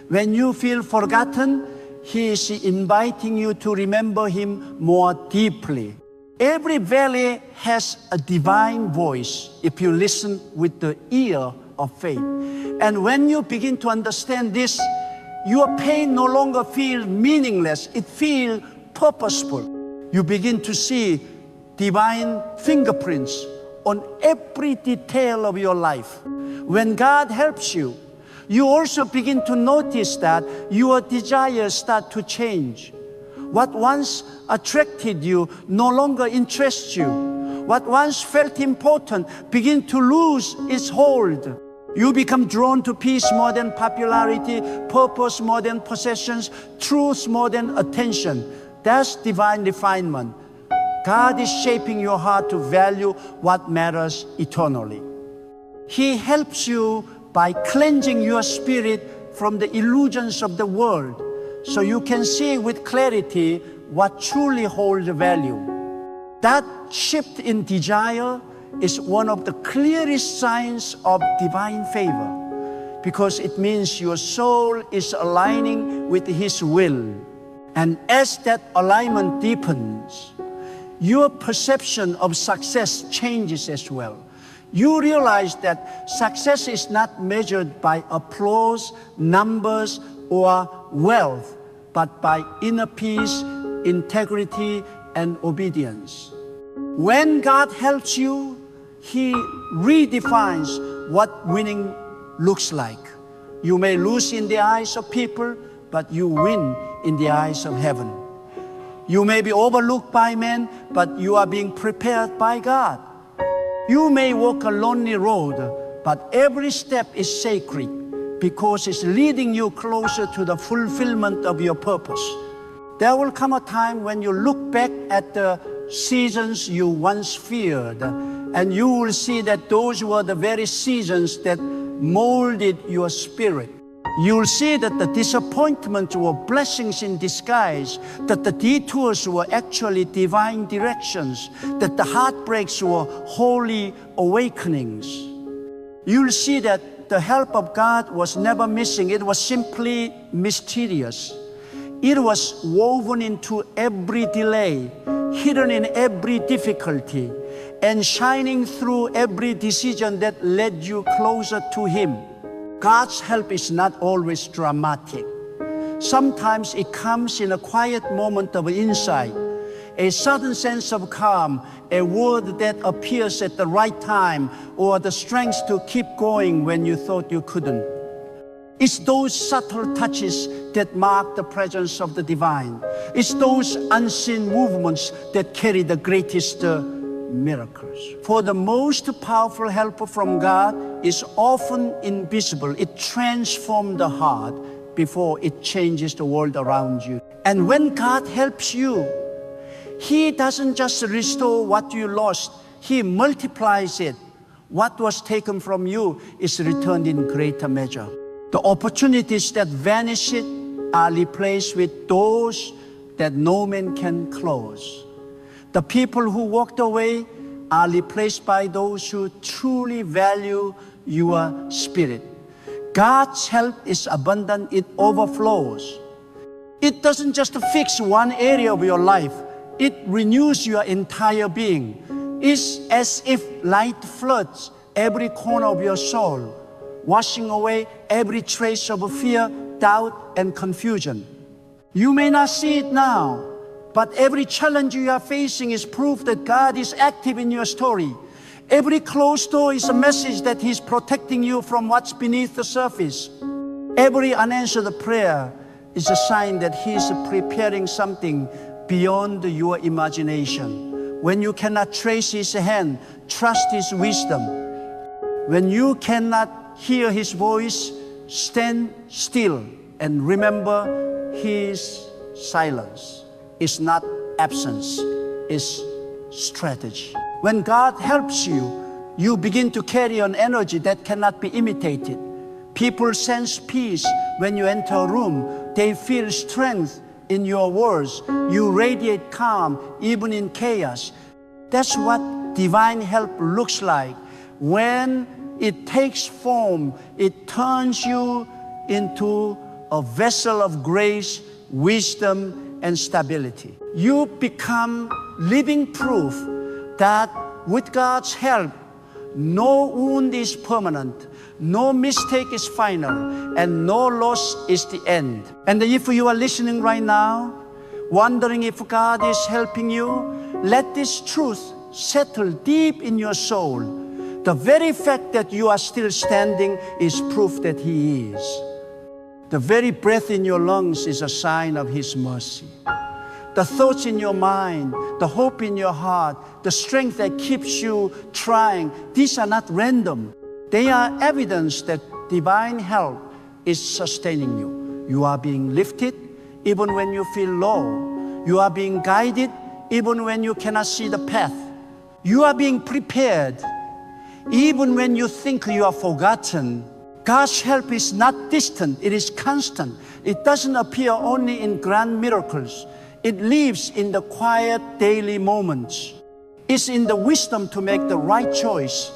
When you feel forgotten, He is inviting you to remember Him more deeply. Every valley has a divine voice if you listen with the ear of faith. And when you begin to understand this, your pain no longer feels meaningless, it feels purposeful. You begin to see divine fingerprints on every detail of your life. When God helps you, you also begin to notice that your desires start to change. What once attracted you no longer interests you. What once felt important begins to lose its hold. You become drawn to peace more than popularity, purpose more than possessions, truth more than attention. That's divine refinement. God is shaping your heart to value what matters eternally. He helps you by cleansing your spirit from the illusions of the world, so you can see with clarity what truly holds value. That shift in desire is one of the clearest signs of divine favor, because it means your soul is aligning with His will. And as that alignment deepens, your perception of success changes as well. You realize that success is not measured by applause, numbers, or wealth, but by inner peace, integrity, and obedience. When God helps you, He redefines what winning looks like. You may lose in the eyes of people, but you win in the eyes of heaven. You may be overlooked by men, but you are being prepared by God. You may walk a lonely road, but every step is sacred because it's leading you closer to the fulfillment of your purpose. There will come a time when you look back at the seasons you once feared, and you will see that those were the very seasons that molded your spirit. You'll see that the disappointments were blessings in disguise, that the detours were actually divine directions, that the heartbreaks were holy awakenings. You'll see that the help of God was never missing. It was simply mysterious. It was woven into every delay, hidden in every difficulty, and shining through every decision that led you closer to Him. God's help is not always dramatic. Sometimes it comes in a quiet moment of insight, a sudden sense of calm, a word that appears at the right time, or the strength to keep going when you thought you couldn't. It's those subtle touches that mark the presence of the divine. It's those unseen movements that carry the greatest miracles. For the most powerful help from God is often invisible. It transforms the heart before it changes the world around you. And when God helps you, He doesn't just restore what you lost, He multiplies it. What was taken from you is returned in greater measure. The opportunities that vanished are replaced with doors that no man can close. The people who walked away are replaced by those who truly value your spirit. God's help is abundant, it overflows. It doesn't just fix one area of your life, it renews your entire being. It's as if light floods every corner of your soul, washing away every trace of fear, doubt, and confusion. You may not see it now, but every challenge you are facing is proof that God is active in your story. Every closed door is a message that He's protecting you from what's beneath the surface. Every unanswered prayer is a sign that He's preparing something beyond your imagination. When you cannot trace His hand, trust His wisdom. When you cannot hear His voice, stand still and remember His silence. It's not absence, it's strategy. When God helps you, you begin to carry an energy that cannot be imitated. People sense peace when you enter a room. They feel strength in your words. You radiate calm even in chaos. That's what divine help looks like. When it takes form, it turns you into a vessel of grace, wisdom, and stability. You become living proof that with God's help, no wound is permanent, no mistake is final, and no loss is the end. And if you are listening right now, wondering if God is helping you, let this truth settle deep in your soul. The very fact that you are still standing is proof that He is. The very breath in your lungs is a sign of His mercy. The thoughts in your mind, the hope in your heart, the strength that keeps you trying, these are not random. They are evidence that divine help is sustaining you. You are being lifted even when you feel low. You are being guided even when you cannot see the path. You are being prepared even when you think you are forgotten. God's help is not distant, it is constant. It doesn't appear only in grand miracles. It lives in the quiet daily moments. It's in the wisdom to make the right choice,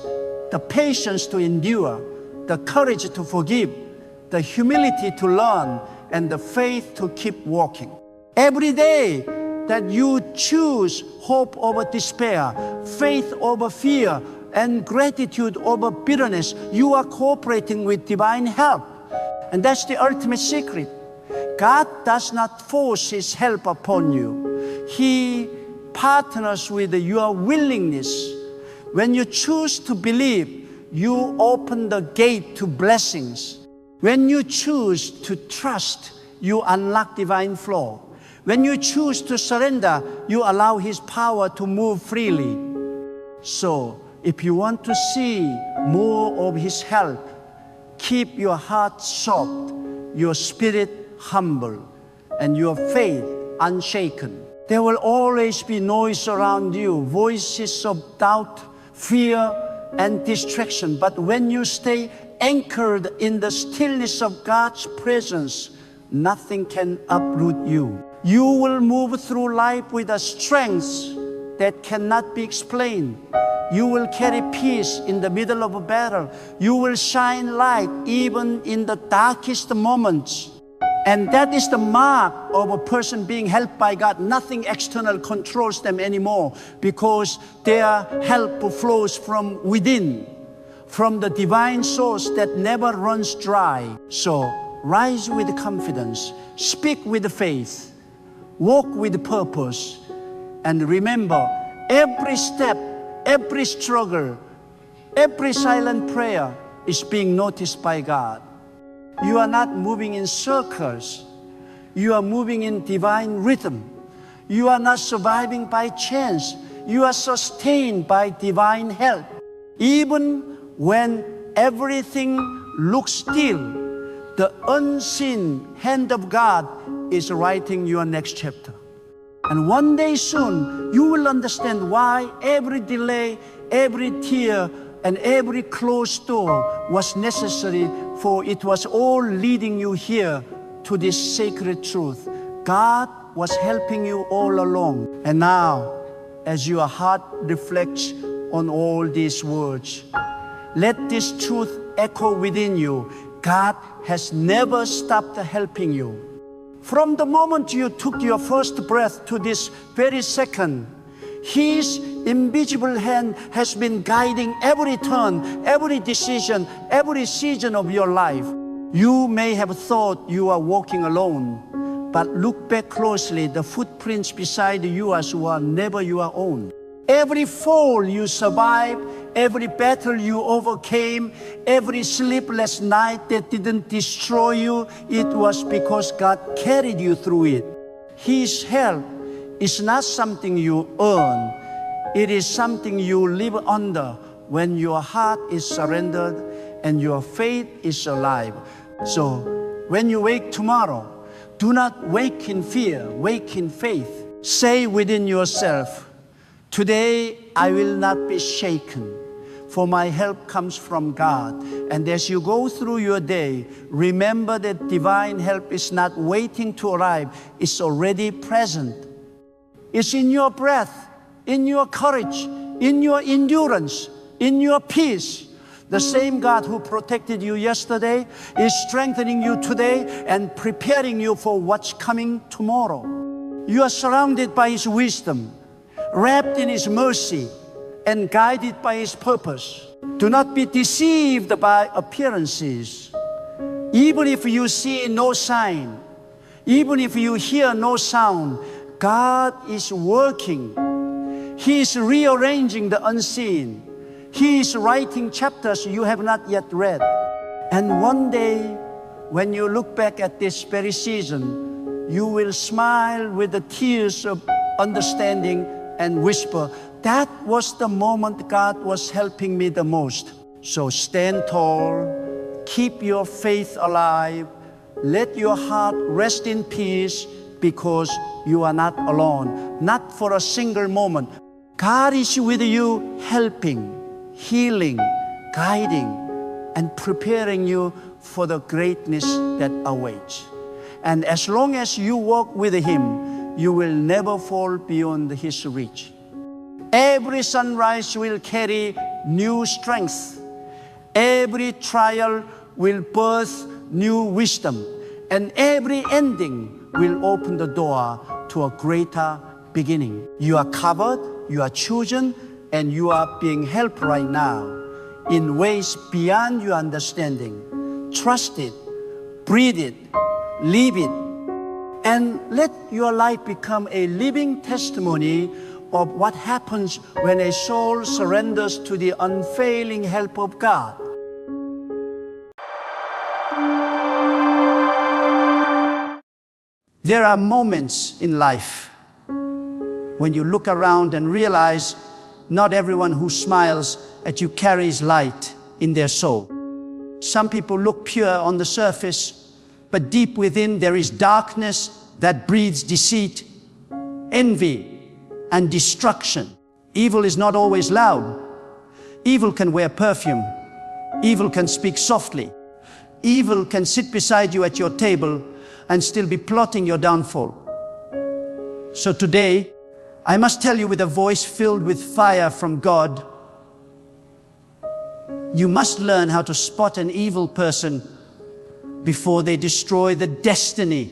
the patience to endure, the courage to forgive, the humility to learn, and the faith to keep walking. Every day that you choose hope over despair, faith over fear, and gratitude over bitterness, you are cooperating with divine help. And that's the ultimate secret. God does not force His help upon you. He partners with your willingness. When you choose to believe, you open the gate to blessings. When you choose to trust, you unlock divine flow. When you choose to surrender, you allow His power to move freely. So, if you want to see more of His help, keep your heart soft, your spirit humble, and your faith unshaken. There will always be noise around you, voices of doubt, fear, and distraction. But when you stay anchored in the stillness of God's presence, nothing can uproot you. You will move through life with a strength that cannot be explained. You will carry peace in the middle of a battle. You will shine light even in the darkest moments. And that is the mark of a person being helped by God. Nothing external controls them anymore because their help flows from within, from the divine source that never runs dry. So rise with confidence, speak with faith, walk with purpose, and remember, every step, every struggle, every silent prayer is being noticed by God. You are not moving in circles. You are moving in divine rhythm. You are not surviving by chance. You are sustained by divine help. Even when everything looks still, the unseen hand of God is writing your next chapter. And one day soon, you will understand why every delay, every tear, and every closed door was necessary, for it was all leading you here to this sacred truth. God was helping you all along. And now, as your heart reflects on all these words, let this truth echo within you. God has never stopped helping you. From the moment you took your first breath to this very second, His invisible hand has been guiding every turn, every decision, every season of your life. You may have thought you are walking alone, but look back closely. The footprints beside yours were never your own. Every fall you survived, every battle you overcame, every sleepless night that didn't destroy you, it was because God carried you through it. His help is not something you earn. It is something you live under when your heart is surrendered and your faith is alive. So when you wake tomorrow, do not wake in fear, wake in faith. Say within yourself, today I will not be shaken, for my help comes from God. And as you go through your day, remember that divine help is not waiting to arrive, it's already present. It's in your breath, in your courage, in your endurance, in your peace. The same God who protected you yesterday is strengthening you today and preparing you for what's coming tomorrow. You are surrounded by His wisdom, wrapped in His mercy, and guided by His purpose. Do not be deceived by appearances. Even if you see no sign, even if you hear no sound, God is working. He is rearranging the unseen. He is writing chapters you have not yet read. And one day, when you look back at this very season, you will smile with the tears of understanding and whisper, that was the moment God was helping me the most. So stand tall, keep your faith alive, let your heart rest in peace, because you are not alone, not for a single moment. God is with you, helping, healing, guiding, and preparing you for the greatness that awaits. And as long as you walk with Him, you will never fall beyond His reach. Every sunrise will carry new strength. Every trial will birth new wisdom. And every ending will open the door to a greater beginning. You are covered, you are chosen, and you are being helped right now in ways beyond your understanding. Trust it, breathe it, live it, and let your life become a living testimony of what happens when a soul surrenders to the unfailing help of God. There are moments in life when you look around and realize not everyone who smiles at you carries light in their soul. Some people look pure on the surface, but deep within there is darkness that breeds deceit, envy, and destruction. Evil is not always loud. Evil can wear perfume. Evil can speak softly. Evil can sit beside you at your table and still be plotting your downfall. So today, I must tell you with a voice filled with fire from God, you must learn how to spot an evil person before they destroy the destiny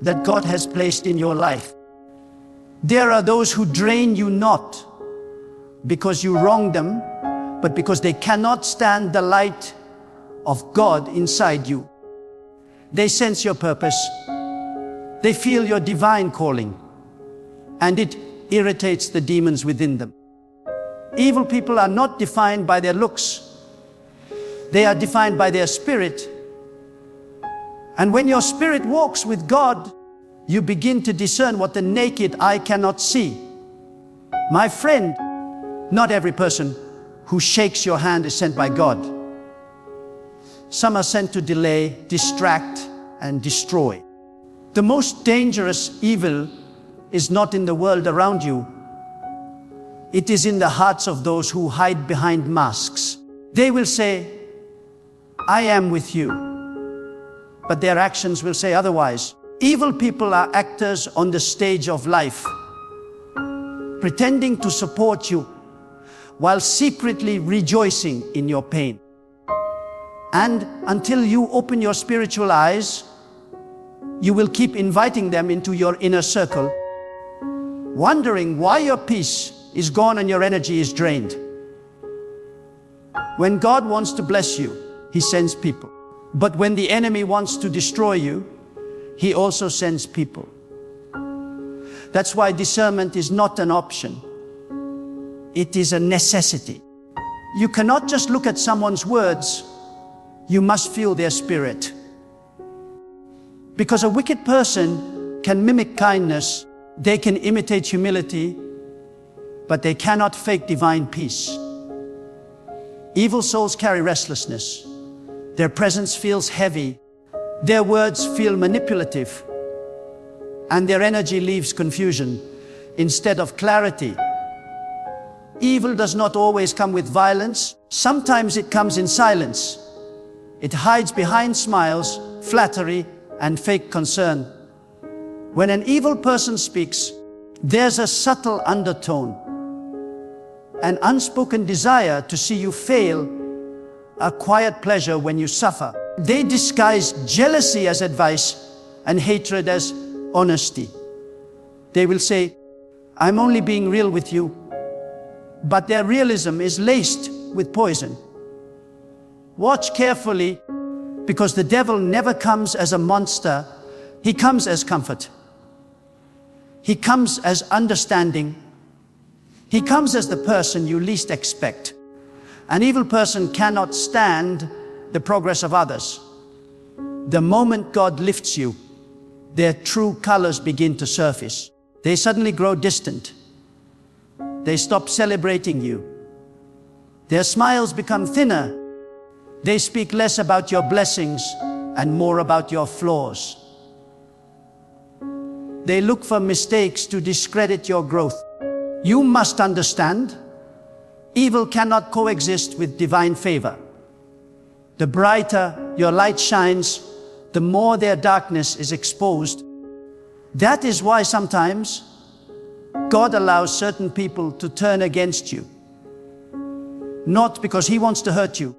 that God has placed in your life. There are those who drain you not because you wronged them, but because they cannot stand the light of God inside you. They sense your purpose. They feel your divine calling, and it irritates the demons within them. Evil people are not defined by their looks. They are defined by their spirit. And when your spirit walks with God, you begin to discern what the naked eye cannot see. My friend, not every person who shakes your hand is sent by God. Some are sent to delay, distract, and destroy. The most dangerous evil is not in the world around you. It is in the hearts of those who hide behind masks. They will say, I am with you, but their actions will say otherwise. Evil people are actors on the stage of life, pretending to support you while secretly rejoicing in your pain. And until you open your spiritual eyes, you will keep inviting them into your inner circle, wondering why your peace is gone and your energy is drained. When God wants to bless you, He sends people. But when the enemy wants to destroy you, he also sends people. That's why discernment is not an option. It is a necessity. You cannot just look at someone's words. You must feel their spirit. Because a wicked person can mimic kindness, they can imitate humility, but they cannot fake divine peace. Evil souls carry restlessness. Their presence feels heavy. Their words feel manipulative. And their energy leaves confusion instead of clarity. Evil does not always come with violence. Sometimes it comes in silence. It hides behind smiles, flattery, and fake concern. When an evil person speaks, there's a subtle undertone, an unspoken desire to see you fail, a quiet pleasure when you suffer. They disguise jealousy as advice and hatred as honesty. They will say, I'm only being real with you, but their realism is laced with poison. Watch carefully, because the devil never comes as a monster. He comes as comfort. He comes as understanding. He comes as the person you least expect. An evil person cannot stand the progress of others. The moment God lifts you, their true colors begin to surface. They suddenly grow distant. They stop celebrating you. Their smiles become thinner. They speak less about your blessings and more about your flaws. They look for mistakes to discredit your growth. You must understand, evil cannot coexist with divine favor. The brighter your light shines, the more their darkness is exposed. That is why sometimes God allows certain people to turn against you. Not because He wants to hurt you,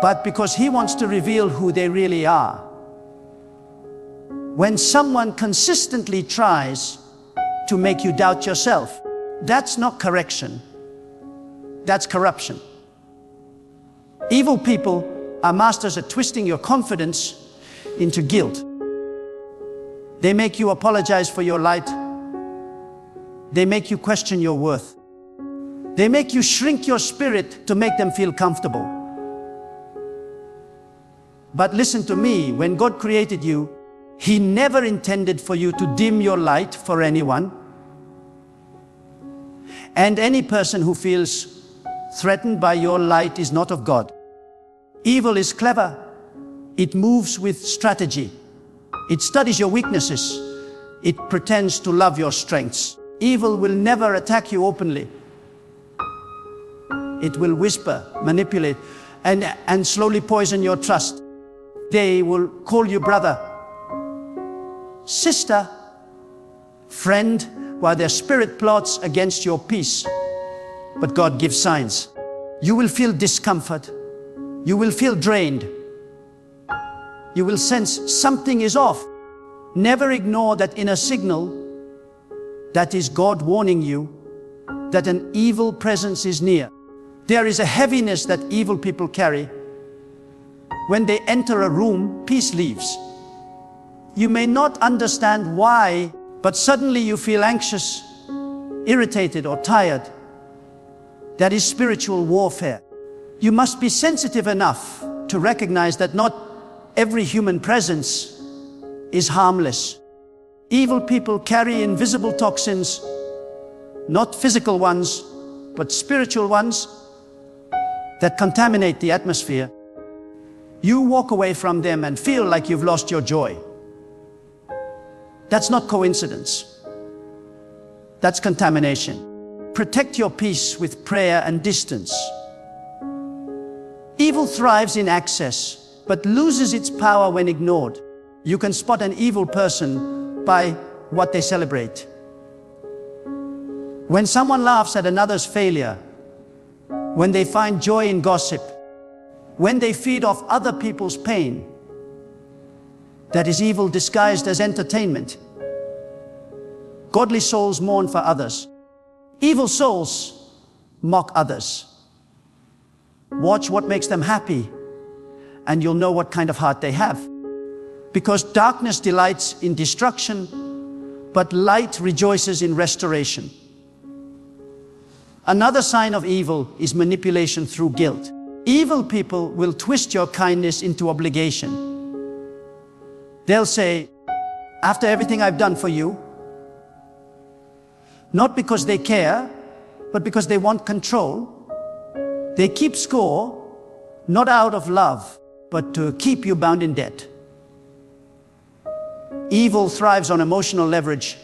but because He wants to reveal who they really are. When someone consistently tries to make you doubt yourself, that's not correction. That's corruption. Evil people are masters at twisting your confidence into guilt. They make you apologize for your light. They make you question your worth. They make you shrink your spirit to make them feel comfortable. But listen to me, when God created you, He never intended for you to dim your light for anyone. And any person who feels threatened by your light is not of God. Evil is clever. It moves with strategy. It studies your weaknesses. It pretends to love your strengths. Evil will never attack you openly. It will whisper, manipulate, and slowly poison your trust. They will call you brother, sister, friend, while their spirit plots against your peace. But God gives signs. You will feel discomfort. You will feel drained. You will sense something is off. Never ignore that inner signal. That is God warning you that an evil presence is near. There is a heaviness that evil people carry. When they enter a room, peace leaves. You may not understand why, but suddenly you feel anxious, irritated, or tired. That is spiritual warfare. You must be sensitive enough to recognize that not every human presence is harmless. Evil people carry invisible toxins, not physical ones, but spiritual ones that contaminate the atmosphere. You walk away from them and feel like you've lost your joy. That's not coincidence. That's contamination. Protect your peace with prayer and distance. Evil thrives in access, but loses its power when ignored. You can spot an evil person by what they celebrate. When someone laughs at another's failure, when they find joy in gossip, when they feed off other people's pain, that is evil disguised as entertainment. Godly souls mourn for others. Evil souls mock others. Watch what makes them happy, and you'll know what kind of heart they have. Because darkness delights in destruction, but light rejoices in restoration. Another sign of evil is manipulation through guilt. Evil people will twist your kindness into obligation. They'll say, after everything I've done for you, not because they care, but because they want control, they keep score, not out of love, but to keep you bound in debt. Evil thrives on emotional leverage.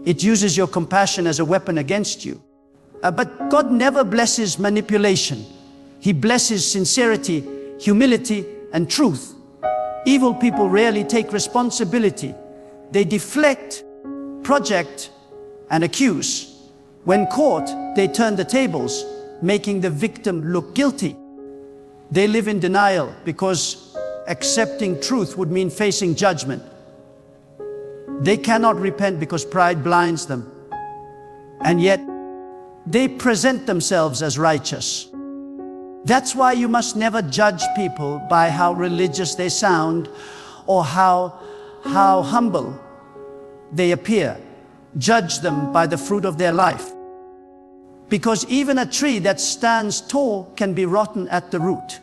It uses your compassion as a weapon against you. But God never blesses manipulation. He blesses sincerity, humility, and truth. Evil people rarely take responsibility. They deflect, project, and accuse. When caught, they turn the tables, making the victim look guilty. They live in denial because accepting truth would mean facing judgment. They cannot repent because pride blinds them. And yet, they present themselves as righteous. That's why you must never judge people by how religious they sound or how humble they appear. Judge them by the fruit of their life. Because even a tree that stands tall can be rotten at the root.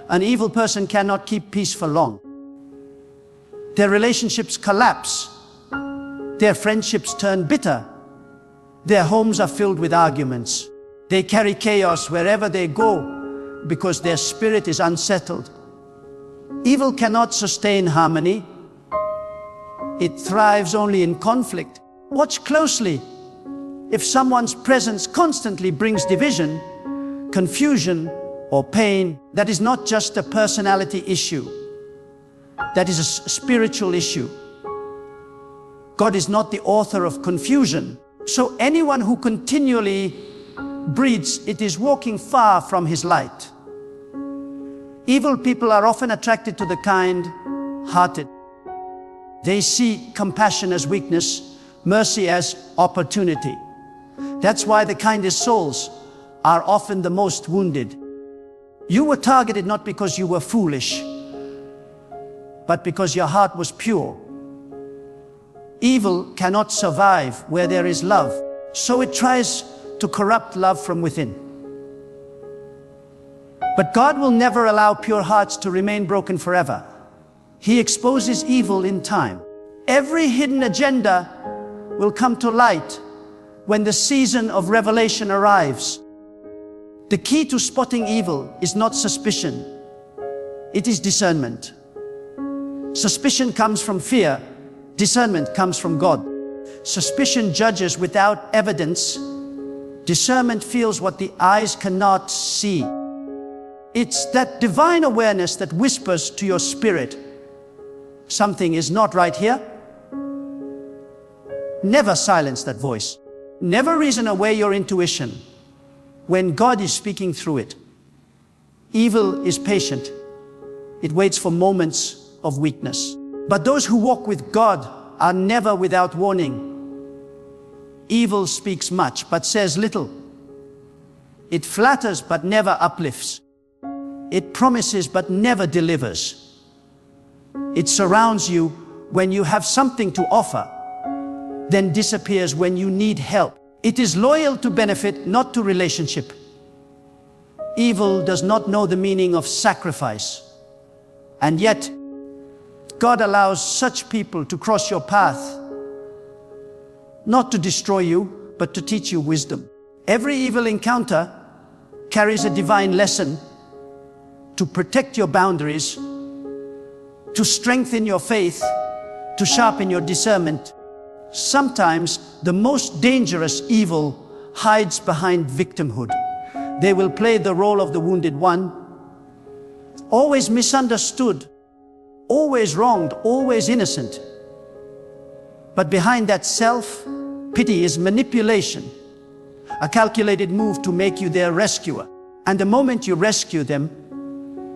An evil person cannot keep peace for long. Their relationships collapse. Their friendships turn bitter. Their homes are filled with arguments. They carry chaos wherever they go because their spirit is unsettled. Evil cannot sustain harmony. It thrives only in conflict. Watch closely. If someone's presence constantly brings division, confusion, or pain, that is not just a personality issue. That is a spiritual issue. God is not the author of confusion. So anyone who continually breeds it is walking far from his light. Evil people are often attracted to the kind-hearted. They see compassion as weakness, mercy as opportunity. That's why the kindest souls are often the most wounded. You were targeted not because you were foolish, but because your heart was pure. Evil cannot survive where there is love, so it tries to corrupt love from within. But God will never allow pure hearts to remain broken forever. He exposes evil in time. Every hidden agenda will come to light when the season of revelation arrives. The key to spotting evil is not suspicion. It is discernment. Suspicion comes from fear. Discernment comes from God. Suspicion judges without evidence. Discernment feels what the eyes cannot see. It's that divine awareness that whispers to your spirit, something is not right here. Never silence that voice. Never reason away your intuition when God is speaking through it. Evil is patient. It waits for moments of weakness. But those who walk with God are never without warning. Evil speaks much, but says little. It flatters, but never uplifts. It promises, but never delivers. It surrounds you when you have something to offer, then disappears when you need help. It is loyal to benefit, not to relationship. Evil does not know the meaning of sacrifice. And yet, God allows such people to cross your path, not to destroy you, but to teach you wisdom. Every evil encounter carries a divine lesson to protect your boundaries, to strengthen your faith, to sharpen your discernment. Sometimes the most dangerous evil hides behind victimhood. They will play the role of the wounded one, always misunderstood, always wronged, always innocent. But behind that self-pity is manipulation, a calculated move to make you their rescuer. And the moment you rescue them,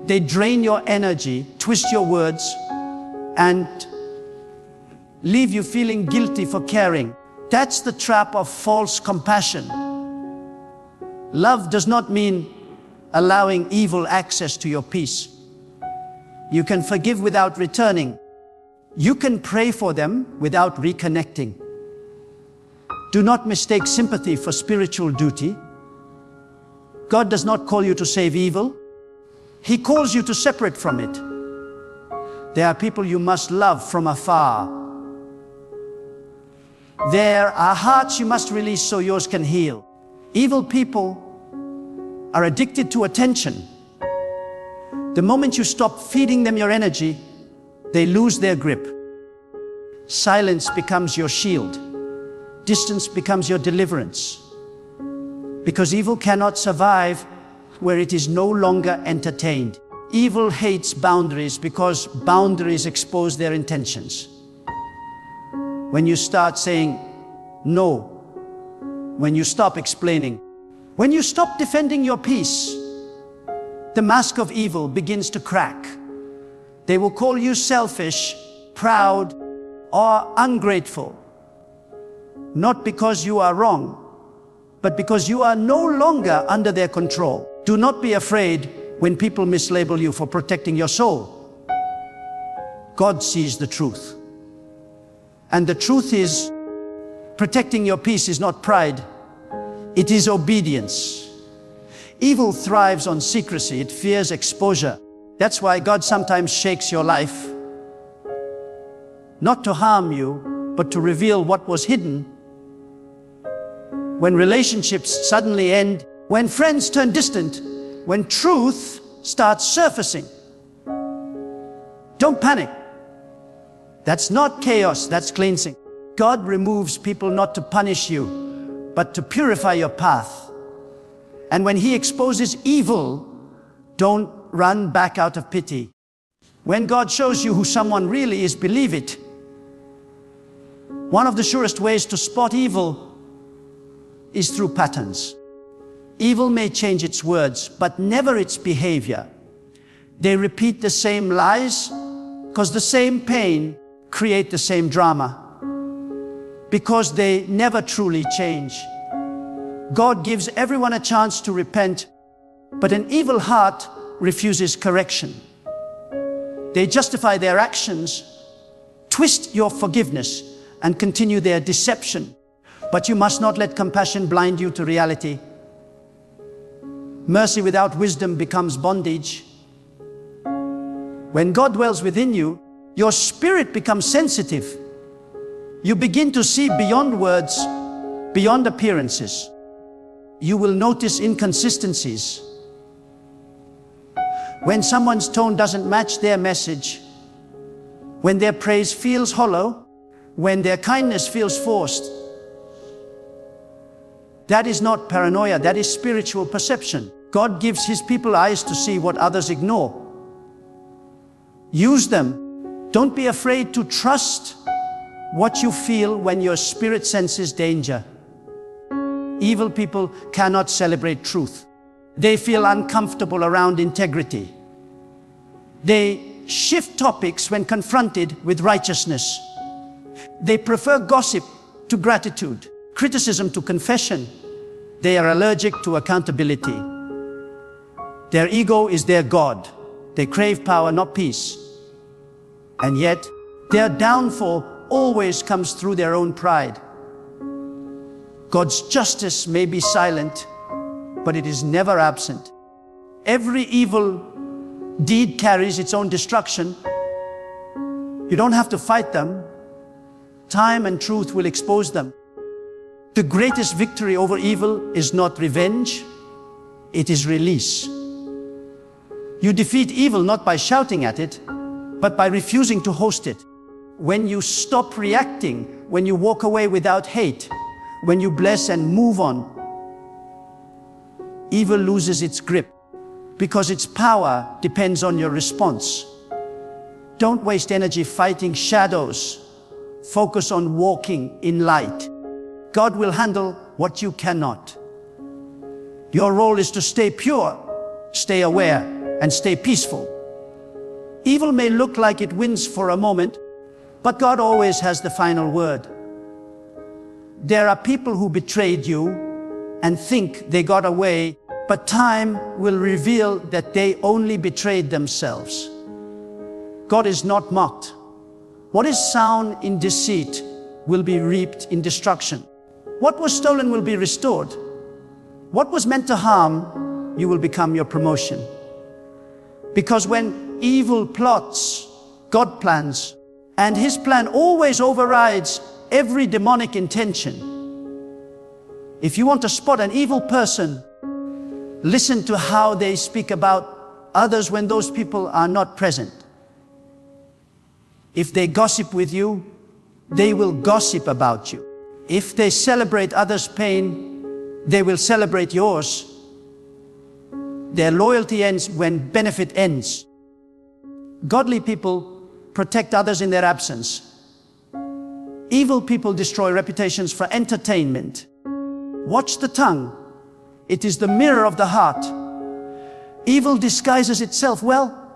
they drain your energy, twist your words, and leave you feeling guilty for caring. That's the trap of false compassion. Love does not mean allowing evil access to your peace. You can forgive without returning. You can pray for them without reconnecting. Do not mistake sympathy for spiritual duty. God does not call you to save evil. He calls you to separate from it. There are people you must love from afar. There are hearts you must release so yours can heal. Evil people are addicted to attention. The moment you stop feeding them your energy, they lose their grip. Silence becomes your shield. Distance becomes your deliverance. Because evil cannot survive where it is no longer entertained. Evil hates boundaries because boundaries expose their intentions. When you start saying no, when you stop explaining, when you stop defending your peace, the mask of evil begins to crack. They will call you selfish, proud, or ungrateful. Not because you are wrong, but because you are no longer under their control. Do not be afraid when people mislabel you for protecting your soul. God sees the truth. And the truth is, protecting your peace is not pride, It is obedience. Evil thrives on secrecy. It fears exposure. That's why God sometimes shakes your life. Not to harm you, but to reveal what was hidden. When relationships suddenly end, when friends turn distant, when truth starts surfacing. Don't panic. That's not chaos, that's cleansing. God removes people not to punish you, but to purify your path. And when He exposes evil, don't run back out of pity. When God shows you who someone really is, believe it. One of the surest ways to spot evil is through patterns. Evil may change its words, but never its behavior. They repeat the same lies, because the same pain create the same drama. Because they never truly change. God gives everyone a chance to repent, but an evil heart refuses correction. They justify their actions, twist your forgiveness, and continue their deception. But you must not let compassion blind you to reality. Mercy without wisdom becomes bondage. When God dwells within you, your spirit becomes sensitive. You begin to see beyond words, beyond appearances. You will notice inconsistencies. When someone's tone doesn't match their message, when their praise feels hollow, when their kindness feels forced, that is not paranoia, that is spiritual perception. God gives His people eyes to see what others ignore. Use them. Don't be afraid to trust what you feel when your spirit senses danger. Evil people cannot celebrate truth. They feel uncomfortable around integrity. They shift topics when confronted with righteousness. They prefer gossip to gratitude, criticism to confession. They are allergic to accountability. Their ego is their God. They crave power, not peace. And yet, their downfall always comes through their own pride. God's justice may be silent, but it is never absent. Every evil deed carries its own destruction. You don't have to fight them. Time and truth will expose them. The greatest victory over evil is not revenge, it is release. You defeat evil not by shouting at it, but by refusing to host it. When you stop reacting, when you walk away without hate, when you bless and move on, evil loses its grip because its power depends on your response. Don't waste energy fighting shadows. Focus on walking in light. God will handle what you cannot. Your role is to stay pure, stay aware, and stay peaceful. Evil may look like it wins for a moment, but God always has the final word. There are people who betrayed you and think they got away, but time will reveal that they only betrayed themselves. God is not mocked. What is sown in deceit will be reaped in destruction. What was stolen will be restored. What was meant to harm, you will become your promotion. Because when evil plots, God plans, and His plan always overrides every demonic intention. If you want to spot an evil person, listen to how they speak about others when those people are not present. If they gossip with you, they will gossip about you. If they celebrate others' pain, they will celebrate yours. Their loyalty ends when benefit ends. Godly people protect others in their absence. Evil people destroy reputations for entertainment. Watch the tongue. It is the mirror of the heart. Evil disguises itself well,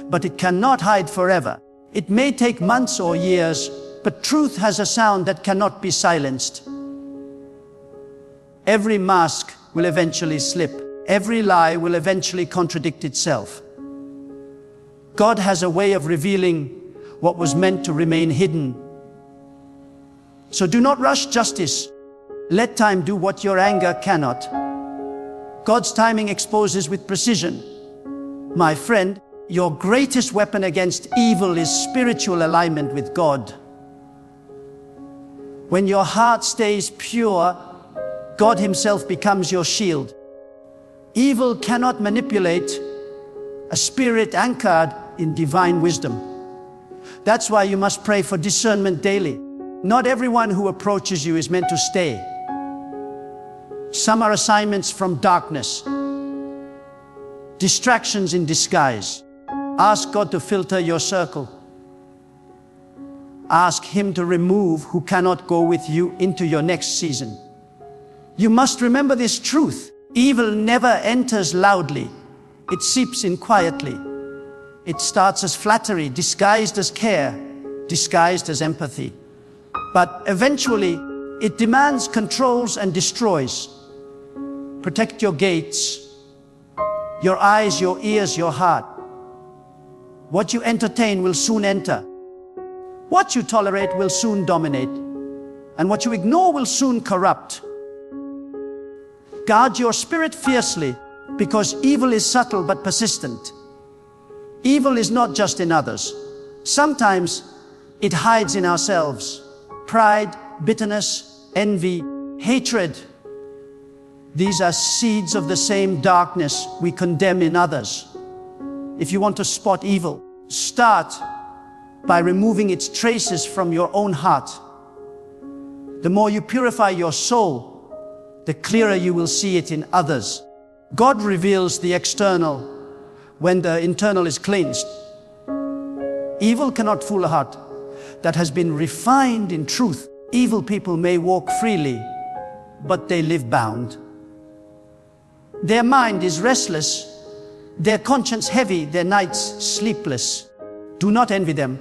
but it cannot hide forever. It may take months or years, but truth has a sound that cannot be silenced. Every mask will eventually slip. Every lie will eventually contradict itself. God has a way of revealing what was meant to remain hidden. So do not rush justice. Let time do what your anger cannot. God's timing exposes with precision. My friend, your greatest weapon against evil is spiritual alignment with God. When your heart stays pure, God Himself becomes your shield. Evil cannot manipulate a spirit anchored in divine wisdom. That's why you must pray for discernment daily. Not everyone who approaches you is meant to stay. Some are assignments from darkness, distractions in disguise. Ask God to filter your circle. Ask Him to remove who cannot go with you into your next season. You must remember this truth. Evil never enters loudly. It seeps in quietly. It starts as flattery, disguised as care, disguised as empathy. But eventually, it demands, controls, and destroys. Protect your gates, your eyes, your ears, your heart. What you entertain will soon enter. What you tolerate will soon dominate. And what you ignore will soon corrupt. Guard your spirit fiercely, because evil is subtle but persistent. Evil is not just in others. Sometimes it hides in ourselves. Pride, bitterness, envy, hatred. These are seeds of the same darkness we condemn in others. If you want to spot evil, start by removing its traces from your own heart. The more you purify your soul, the clearer you will see it in others. God reveals the external when the internal is cleansed. Evil cannot fool a heart that has been refined in truth. Evil people may walk freely, but they live bound. Their mind is restless, their conscience heavy, their nights sleepless. Do not envy them.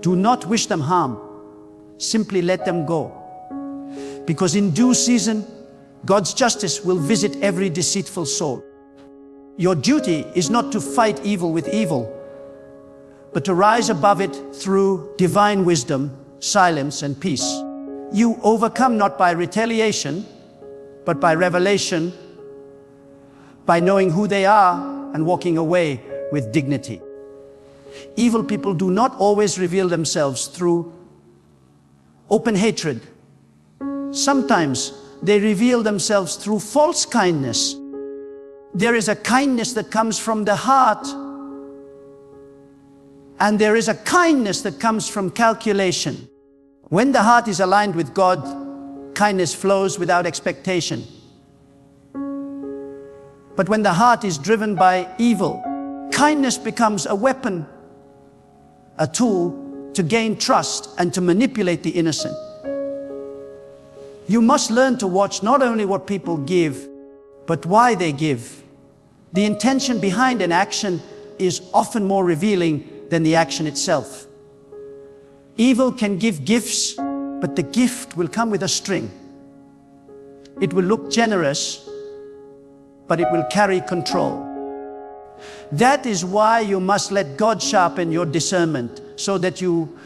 Do not wish them harm. Simply let them go. Because in due season, God's justice will visit every deceitful soul. Your duty is not to fight evil with evil, but to rise above it through divine wisdom, silence, and peace. You overcome not by retaliation, but by revelation, by knowing who they are and walking away with dignity. Evil people do not always reveal themselves through open hatred. Sometimes they reveal themselves through false kindness. There is a kindness that comes from the heart, and there is a kindness that comes from calculation. When the heart is aligned with God, kindness flows without expectation. But when the heart is driven by evil, kindness becomes a weapon, a tool to gain trust and to manipulate the innocent. You must learn to watch not only what people give, but why they give. The intention behind an action is often more revealing than the action itself. Evil can give gifts, but the gift will come with a string. It will look generous, but it will carry control. That is why you must let God sharpen your discernment, so that you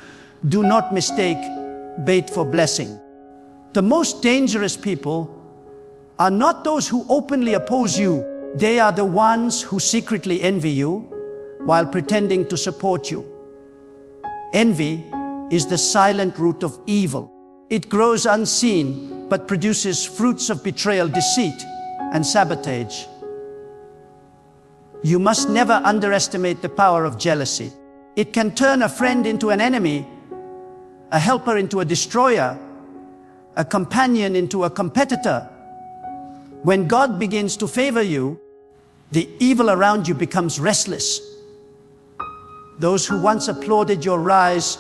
do not mistake bait for blessing. The most dangerous people are not those who openly oppose you. They are the ones who secretly envy you while pretending to support you. Envy is the silent root of evil. It grows unseen, but produces fruits of betrayal, deceit, and sabotage. You must never underestimate the power of jealousy. It can turn a friend into an enemy, a helper into a destroyer, a companion into a competitor. When God begins to favor you, the evil around you becomes restless. Those who once applauded your rise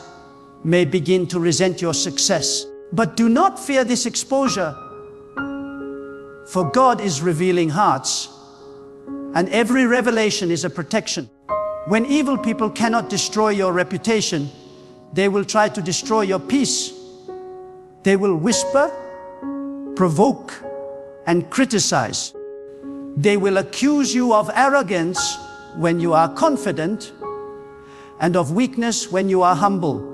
may begin to resent your success. But do not fear this exposure, for God is revealing hearts, and every revelation is a protection. When evil people cannot destroy your reputation, they will try to destroy your peace. They will whisper, provoke, and criticize. They will accuse you of arrogance when you are confident, and of weakness when you are humble.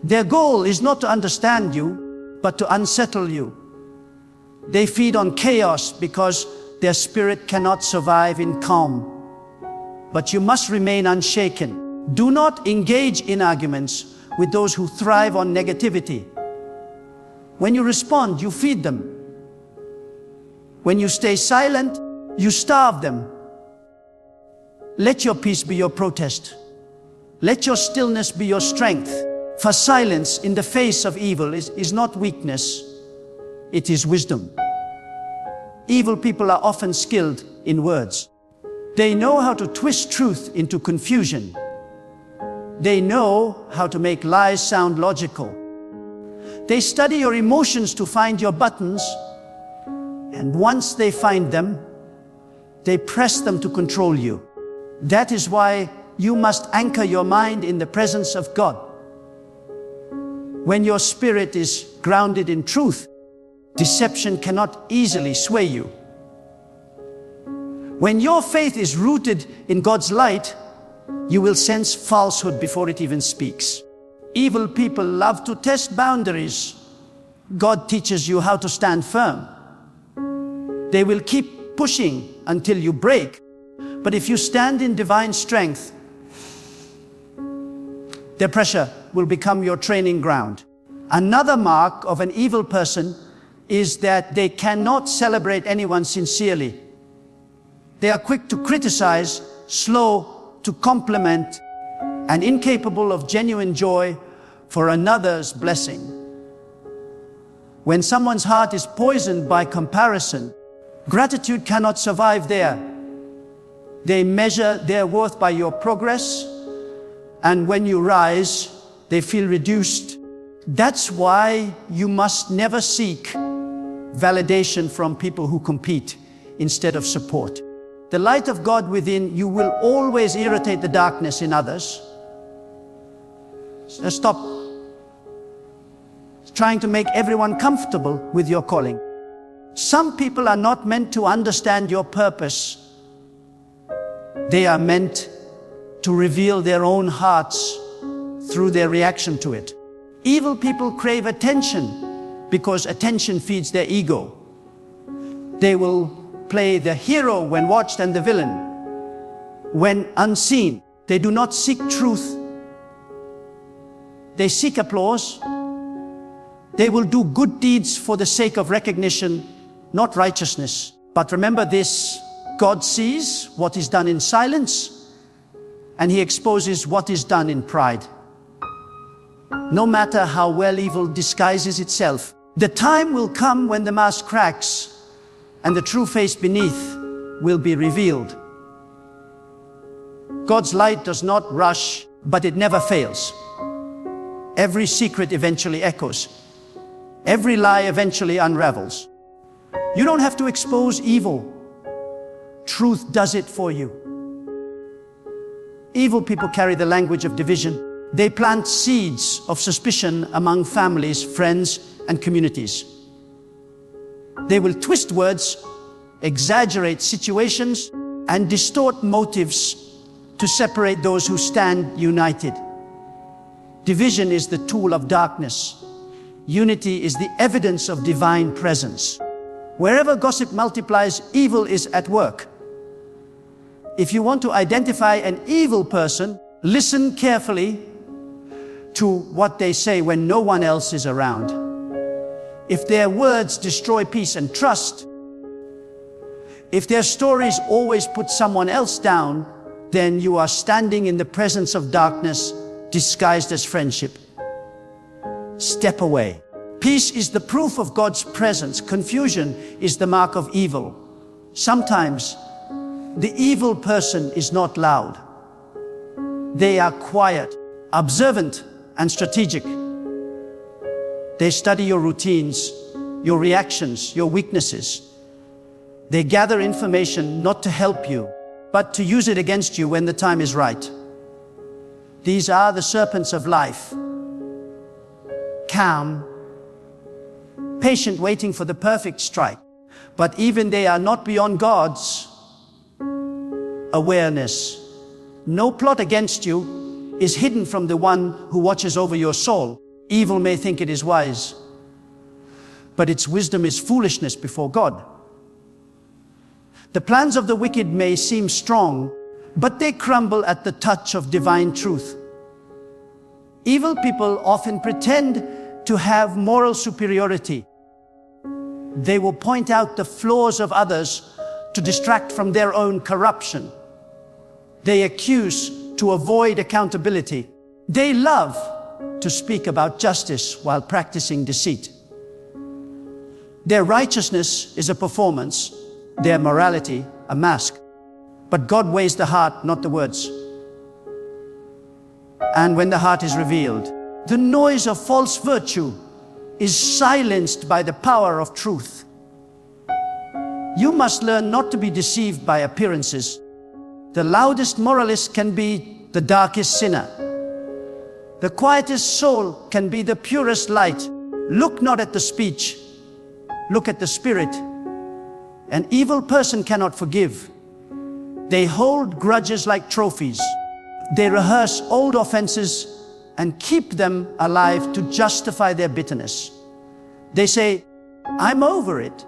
Their goal is not to understand you, but to unsettle you. They feed on chaos because their spirit cannot survive in calm. But you must remain unshaken. Do not engage in arguments with those who thrive on negativity. When you respond, you feed them. When you stay silent, you starve them. Let your peace be your protest. Let your stillness be your strength. For silence in the face of evil is not weakness, it is wisdom. Evil people are often skilled in words. They know how to twist truth into confusion. They know how to make lies sound logical. They study your emotions to find your buttons, and once they find them, they press them to control you. That is why you must anchor your mind in the presence of God. When your spirit is grounded in truth, deception cannot easily sway you. When your faith is rooted in God's light, you will sense falsehood before it even speaks. Evil people love to test boundaries. God teaches you how to stand firm. They will keep pushing until you break. But if you stand in divine strength, their pressure will become your training ground. Another mark of an evil person is that they cannot celebrate anyone sincerely. They are quick to criticize, slow to compliment, and incapable of genuine joy for another's blessing. When someone's heart is poisoned by comparison, gratitude cannot survive there. They measure their worth by your progress, and when you rise, they feel reduced. That's why you must never seek validation from people who compete instead of support. The light of God within you will always irritate the darkness in others. So stop trying to make everyone comfortable with your calling. Some people are not meant to understand your purpose. They are meant to reveal their own hearts through their reaction to it. Evil people crave attention because attention feeds their ego. They will play the hero when watched and the villain when unseen. They do not seek truth. They seek applause. They will do good deeds for the sake of recognition, not righteousness. But remember this, God sees what is done in silence, and He exposes what is done in pride. No matter how well evil disguises itself, the time will come when the mask cracks and the true face beneath will be revealed. God's light does not rush, but it never fails. Every secret eventually echoes. Every lie eventually unravels. You don't have to expose evil. Truth does it for you. Evil people carry the language of division. They plant seeds of suspicion among families, friends, and communities. They will twist words, exaggerate situations, and distort motives to separate those who stand united. Division is the tool of darkness. Unity is the evidence of divine presence. Wherever gossip multiplies, evil is at work. If you want to identify an evil person, listen carefully to what they say when no one else is around. If their words destroy peace and trust, if their stories always put someone else down, then you are standing in the presence of darkness disguised as friendship. Step away. Peace is the proof of God's presence. Confusion is the mark of evil. Sometimes the evil person is not loud. They are quiet, observant, and strategic. They study your routines, your reactions, your weaknesses. They gather information not to help you, but to use it against you when the time is right. These are the serpents of life. Calm, patient, waiting for the perfect strike. But even they are not beyond God's awareness. No plot against you is hidden from the one who watches over your soul. Evil may think it is wise, but its wisdom is foolishness before God. The plans of the wicked may seem strong, but they crumble at the touch of divine truth. Evil people often pretend to have moral superiority. They will point out the flaws of others to distract from their own corruption. They accuse to avoid accountability. They love to speak about justice while practicing deceit. Their righteousness is a performance, their morality a mask. But God weighs the heart, not the words. And when the heart is revealed, the noise of false virtue is silenced by the power of truth. You must learn not to be deceived by appearances. The loudest moralist can be the darkest sinner. The quietest soul can be the purest light. Look not at the speech, look at the spirit. An evil person cannot forgive. They hold grudges like trophies. They rehearse old offenses and keep them alive to justify their bitterness. They say, "I'm over it."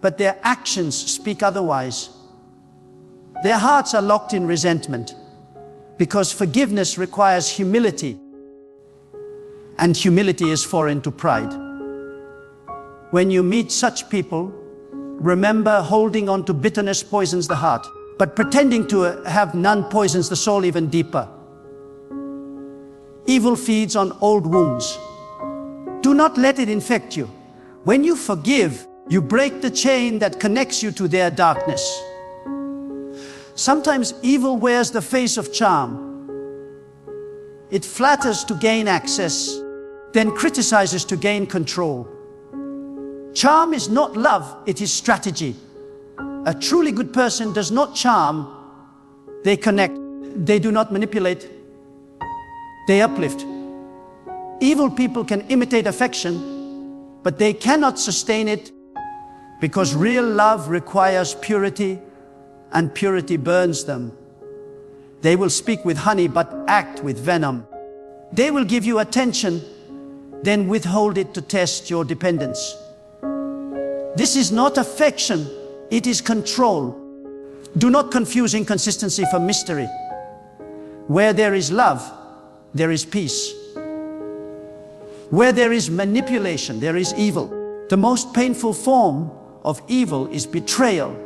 But their actions speak otherwise. Their hearts are locked in resentment because forgiveness requires humility, and humility is foreign to pride. When you meet such people, remember, holding on to bitterness poisons the heart, but pretending to have none poisons the soul even deeper. Evil feeds on old wounds. Do not let it infect you. When you forgive, you break the chain that connects you to their darkness. Sometimes evil wears the face of charm. It flatters to gain access, then criticizes to gain control. Charm is not love, it is strategy. A truly good person does not charm, they connect. They do not manipulate, they uplift. Evil people can imitate affection, but they cannot sustain it because real love requires purity, and purity burns them. They will speak with honey but act with venom. They will give you attention, then withhold it to test your dependence. This is not affection, it is control. Do not confuse inconsistency for mystery. Where there is love, there is peace. Where there is manipulation, there is evil. The most painful form of evil is betrayal.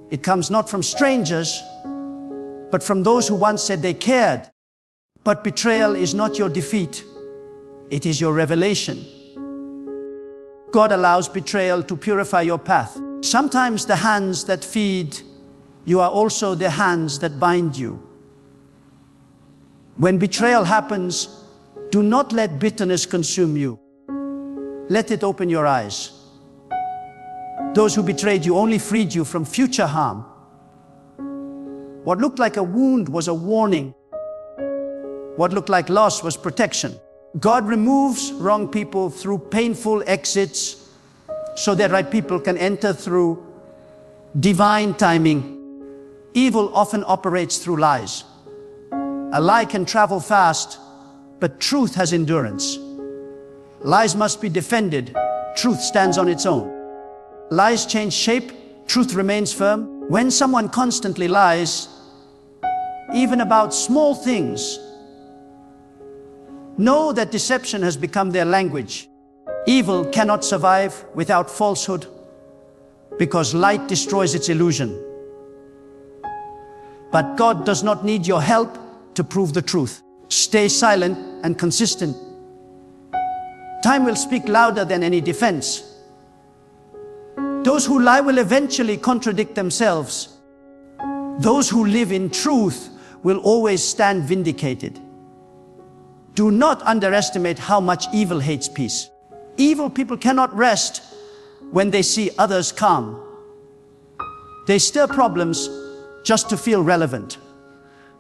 It comes not from strangers, but from those who once said they cared. But betrayal is not your defeat, it is your revelation. God allows betrayal to purify your path. Sometimes the hands that feed you are also the hands that bind you. When betrayal happens, do not let bitterness consume you. Let it open your eyes. Those who betrayed you only freed you from future harm. What looked like a wound was a warning. What looked like loss was protection. God removes wrong people through painful exits so that right people can enter through divine timing. Evil often operates through lies. A lie can travel fast, but truth has endurance. Lies must be defended. Truth stands on its own. Lies change shape, truth remains firm. When someone constantly lies, even about small things, know that deception has become their language. Evil cannot survive without falsehood because light destroys its illusion. But God does not need your help to prove the truth. Stay silent and consistent. Time will speak louder than any defense. Those who lie will eventually contradict themselves. Those who live in truth will always stand vindicated. Do not underestimate how much evil hates peace. Evil people cannot rest when they see others calm. They stir problems just to feel relevant.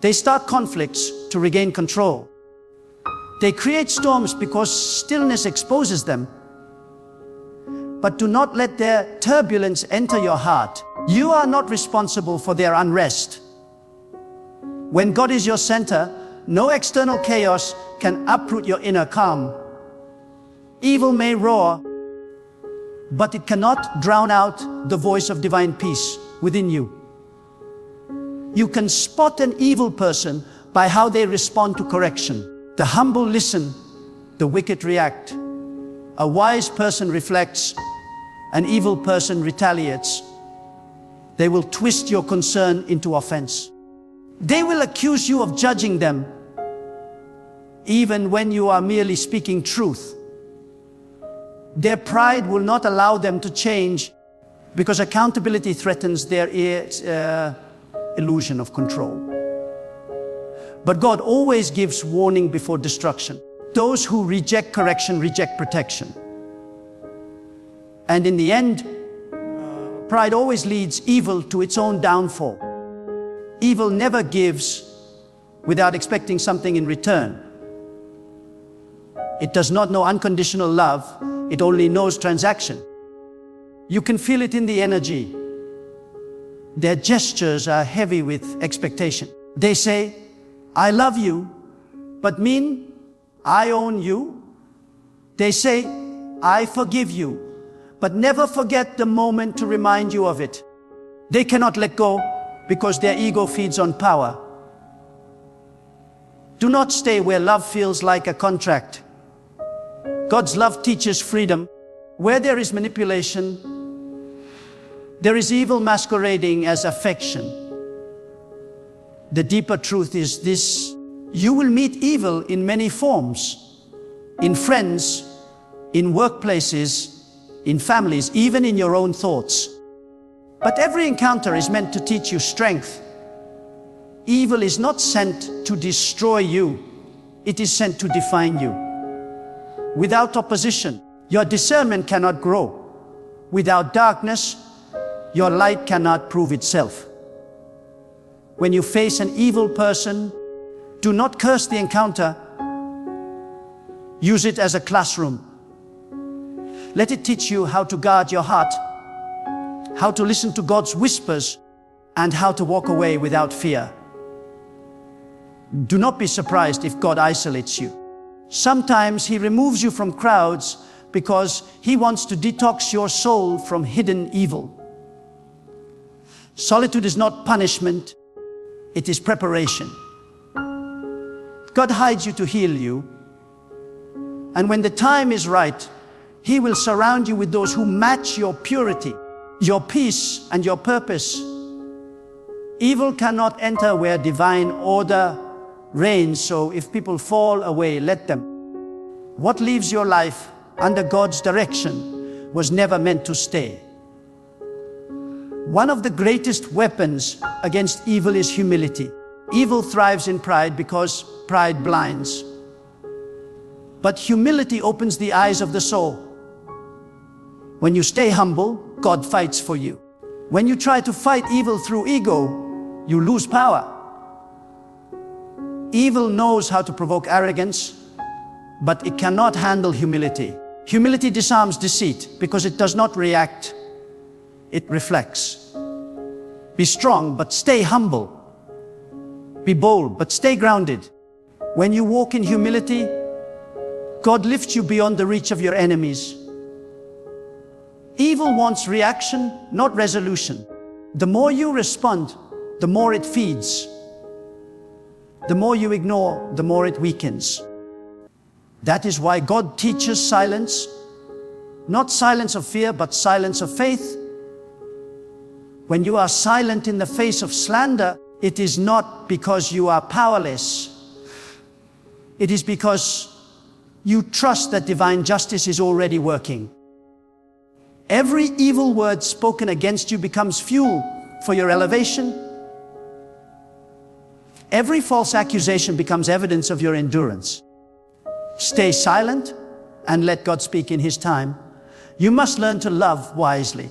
They start conflicts to regain control. They create storms because stillness exposes them. But do not let their turbulence enter your heart. You are not responsible for their unrest. When God is your center, no external chaos can uproot your inner calm. Evil may roar, but it cannot drown out the voice of divine peace within you. You can spot an evil person by how they respond to correction. The humble listen, the wicked react. A wise person reflects, an evil person retaliates. They will twist your concern into offense. They will accuse you of judging them, even when you are merely speaking truth. Their pride will not allow them to change, because accountability threatens their illusion of control. But God always gives warning before destruction. Those who reject correction reject protection. And in the end, pride always leads evil to its own downfall. Evil never gives without expecting something in return. It does not know unconditional love, it only knows transaction. You can feel it in the energy. Their gestures are heavy with expectation. They say, I love you, but mean, I own you. They say, I forgive you, but never forget the moment to remind you of it. They cannot let go because their ego feeds on power. Do not stay where love feels like a contract. God's love teaches freedom. Where there is manipulation, there is evil masquerading as affection. The deeper truth is this: you will meet evil in many forms, in friends, in workplaces, in families, even in your own thoughts. But every encounter is meant to teach you strength. Evil is not sent to destroy you, it is sent to define you. Without opposition, your discernment cannot grow. Without darkness, your light cannot prove itself. When you face an evil person, do not curse the encounter. Use it as a classroom. Let it teach you how to guard your heart, how to listen to God's whispers, and how to walk away without fear. Do not be surprised if God isolates you. Sometimes He removes you from crowds because He wants to detox your soul from hidden evil. Solitude is not punishment, it is preparation. God hides you to heal you, and when the time is right, He will surround you with those who match your purity, your peace, and your purpose. Evil cannot enter where divine order reigns, so if people fall away, let them. What leaves your life under God's direction was never meant to stay. One of the greatest weapons against evil is humility. Evil thrives in pride because pride blinds. But humility opens the eyes of the soul. When you stay humble, God fights for you. When you try to fight evil through ego, you lose power. Evil knows how to provoke arrogance, but it cannot handle humility. Humility disarms deceit because it does not react, it reflects. Be strong, but stay humble. Be bold, but stay grounded. When you walk in humility, God lifts you beyond the reach of your enemies. Evil wants reaction, not resolution. The more you respond, the more it feeds. The more you ignore, the more it weakens. That is why God teaches silence, not silence of fear, but silence of faith. When you are silent in the face of slander, it is not because you are powerless. It is because you trust that divine justice is already working. Every evil word spoken against you becomes fuel for your elevation. Every false accusation becomes evidence of your endurance. Stay silent and let God speak in His time. You must learn to love wisely.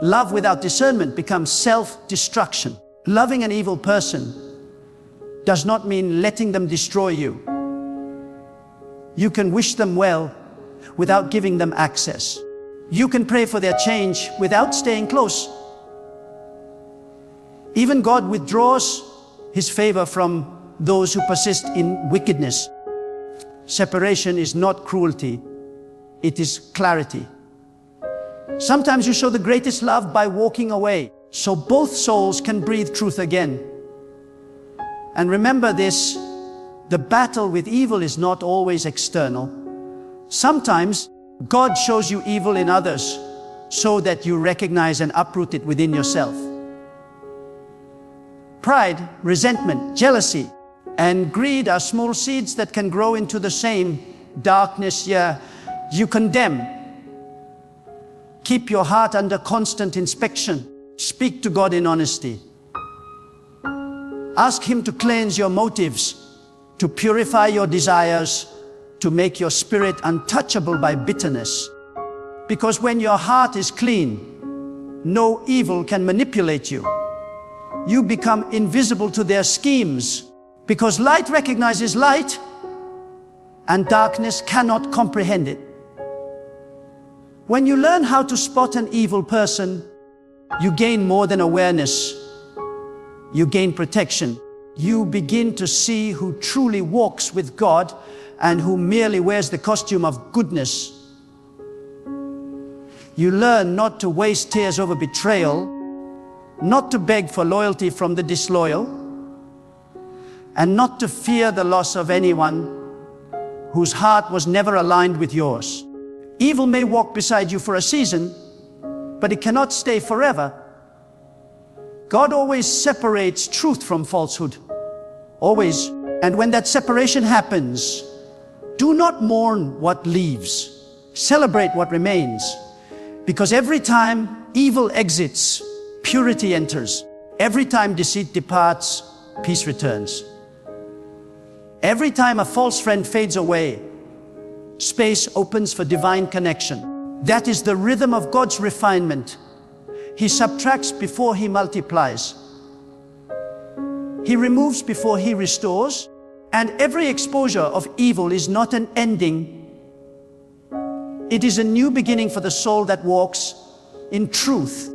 Love without discernment becomes self-destruction. Loving an evil person does not mean letting them destroy you. You can wish them well without giving them access. You can pray for their change without staying close. Even God withdraws His favor from those who persist in wickedness. separation is not cruelty, it is clarity. Sometimes you show the greatest love by walking away, so both souls can breathe truth again. And remember this, the battle with evil is not always external. Sometimes God shows you evil in others so that you recognize and uproot it within yourself. Pride, resentment, jealousy, and greed are small seeds that can grow into the same darkness you condemn. Keep your heart under constant inspection. Speak to God in honesty. Ask Him to cleanse your motives, to purify your desires, to make your spirit untouchable by bitterness. Because when your heart is clean, no evil can manipulate you. You become invisible to their schemes, because light recognizes light, and darkness cannot comprehend it. When you learn how to spot an evil person, you gain more than awareness. You gain protection. You begin to see who truly walks with God and who merely wears the costume of goodness. You learn not to waste tears over betrayal, not to beg for loyalty from the disloyal, and not to fear the loss of anyone whose heart was never aligned with yours. Evil may walk beside you for a season, but it cannot stay forever. God always separates truth from falsehood. Always. And when that separation happens, do not mourn what leaves. Celebrate what remains. Because every time evil exits, purity enters. Every time deceit departs, peace returns. Every time a false friend fades away, space opens for divine connection. That is the rhythm of God's refinement. He subtracts before He multiplies. He removes before He restores. And every exposure of evil is not an ending. It is a new beginning for the soul that walks in truth